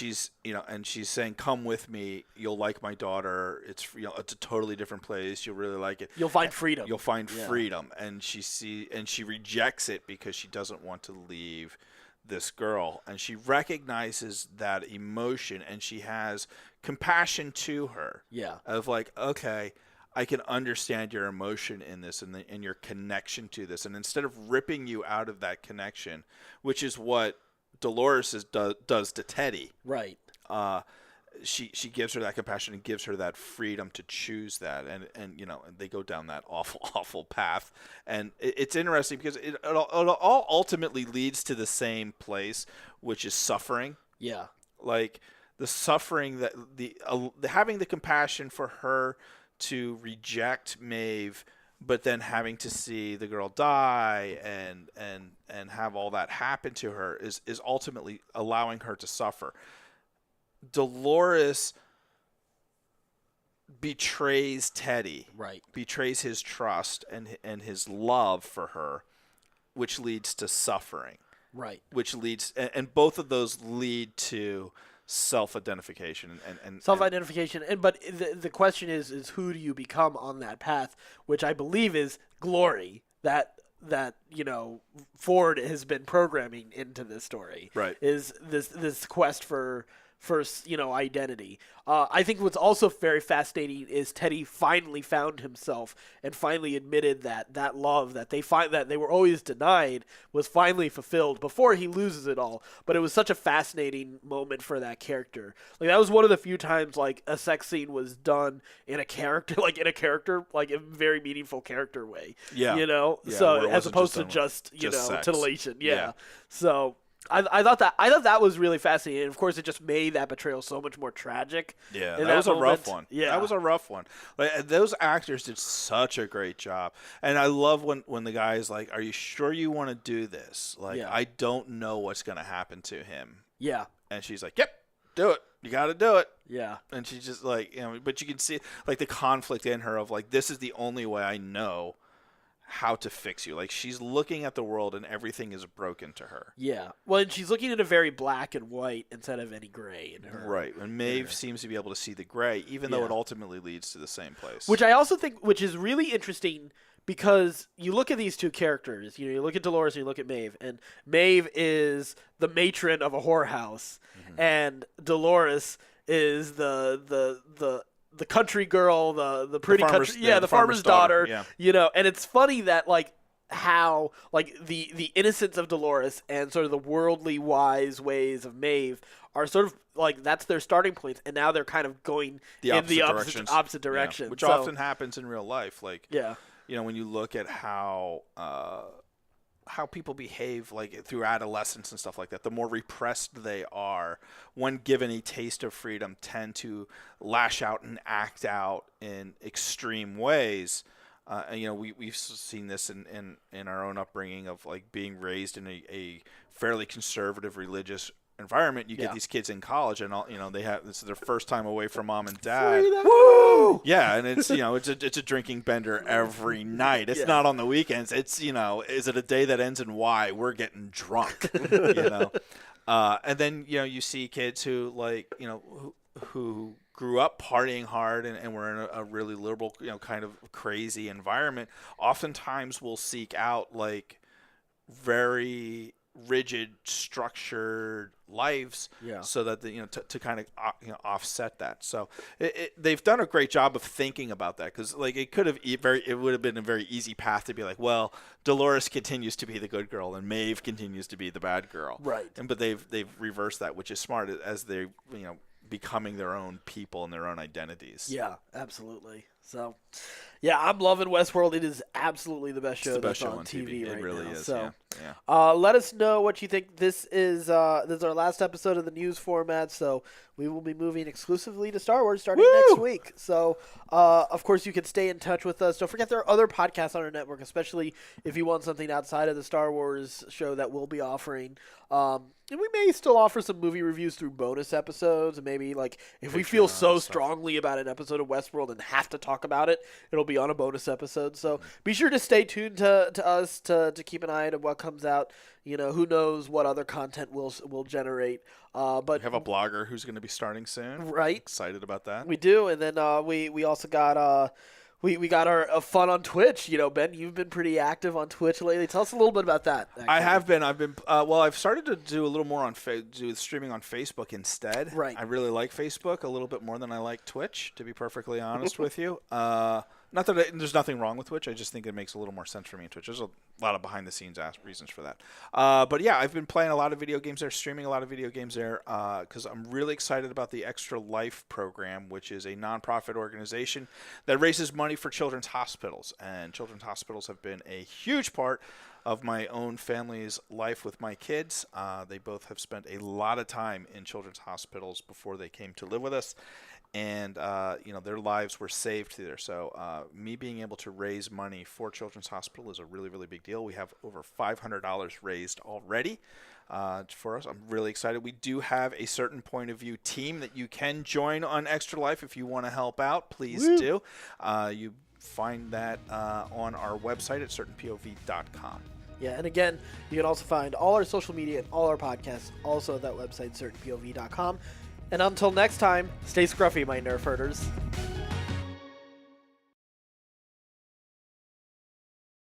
she's saying, "Come with me. You'll like my daughter. It's it's a totally different place. You'll really like it. You'll find freedom. You'll find freedom." And she rejects it because she doesn't want to leave this girl, and she recognizes that emotion, and she has compassion to her. Yeah. Of like, okay, I can understand your emotion in this and your connection to this. And instead of ripping you out of that connection, which is what Dolores does to Teddy. Right. She gives her that compassion and gives her that freedom to choose that, and they go down that awful path, and it's interesting because it all ultimately leads to the same place, which is suffering. Yeah, like the suffering that having the compassion for her to reject Maeve, but then having to see the girl die and have all that happen to her is ultimately allowing her to suffer. Dolores betrays Teddy, right? Betrays his trust and his love for her, which leads to suffering, right? Which leads, and both of those lead to self-identification and self-identification. But the question is who do you become on that path? Which I believe is glory. That Ford has been programming into this story, right? Is this quest for first, identity. I think what's also very fascinating is Teddy finally found himself and finally admitted that love that they were always denied was finally fulfilled before he loses it all. But it was such a fascinating moment for that character. Like that was one of the few times like a sex scene was done in a character, like a very meaningful character way. Yeah. Yeah, so as opposed to just sex. titillation. Yeah. Yeah. So I thought that was really fascinating. And of course, it just made that betrayal so much more tragic. Yeah, that was a rough one. Yeah, that was a rough one. Like those actors did such a great job, and I love when the guy is like, "Are you sure you want to do this?" Like, Yeah. I don't know what's going to happen to him. Yeah. And she's like, "Yep, do it. You got to do it." Yeah. And she's just like, but you can see like the conflict in her of like, this is the only way I know how to fix you. Like she's looking at the world and everything is broken to her. Yeah. Well, and she's looking at a very black and white instead of any gray in her. Right. And Maeve seems to be able to see the gray, even though Yeah. it ultimately leads to the same place. Which I also think, which is really interesting because you look at these two characters, you look at Dolores and you look at Maeve, and Maeve is the matron of a whorehouse, and Dolores is the country girl, the pretty farmer's- country, yeah, the farmer's daughter, yeah. and it's funny that like how like the innocence of Dolores and sort of the worldly wise ways of Maeve are sort of like that's their starting points, and now they're kind of going in the opposite direction, which so, often happens in real life. Like, yeah. When you look at how people behave like through adolescence and stuff like that, the more repressed they are, when given a taste of freedom, tend to lash out and act out in extreme ways. We've seen this in our own upbringing of like being raised in a fairly conservative religious environment. You get these kids in college and all, this is their first time away from mom and dad. Woo! Yeah, and it's it's a drinking bender every night. It's not on the weekends. It's is it a day that ends in Y? We're getting drunk. And then you see kids who like who grew up partying hard and were in a really liberal kind of crazy environment. Oftentimes will seek out like very rigid, structured lives, so that to kind of offset that. So they've done a great job of thinking about that, because like it would have been a very easy path to be like, well, Dolores continues to be the good girl and Maeve continues to be the bad girl, right? But they've reversed that, which is smart as they becoming their own people and their own identities. Yeah, absolutely. So, yeah, I'm loving Westworld. It is absolutely the best show that's on TV right now. It really is. So, let us know what you think. This is our last episode of the news format, so we will be moving exclusively to Star Wars starting next week. So, of course, you can stay in touch with us. Don't forget there are other podcasts on our network, especially if you want something outside of the Star Wars show that we'll be offering. And we may still offer some movie reviews through bonus episodes, and maybe like if we feel so strongly about an episode of Westworld and have to talk about it, it'll be on a bonus episode. So be sure to stay tuned to us to keep an eye on what comes out. Who knows what other content we'll generate. But we have a blogger who's going to be starting soon. Right. Excited about that. We do, and then we also got We got our fun on Twitch. Ben, you've been pretty active on Twitch lately. Tell us a little bit about that. Actually. I have been. I've been. I've started to do a little more do streaming on Facebook instead. Right. I really like Facebook a little bit more than I like Twitch, to be perfectly honest with you. Not that there's nothing wrong with Twitch. I just think it makes a little more sense for me in Twitch. There's a lot of behind-the-scenes reasons for that. But yeah, I've been playing a lot of video games there, streaming a lot of video games there, because I'm really excited about the Extra Life program, which is a nonprofit organization that raises money for children's hospitals. And children's hospitals have been a huge part of my own family's life with my kids. They both have spent a lot of time in children's hospitals before they came to live with us. And, their lives were saved through there. So me being able to raise money for Children's Hospital is a really, really big deal. We have over $500 raised already for us. I'm really excited. We do have a Certain Point of View team that you can join on Extra Life if you want to help out. Please do. You find that on our website at certainpov.com. Yeah, and again, you can also find all our social media and all our podcasts also at that website, certainpov.com. And until next time, stay scruffy, my nerf herders.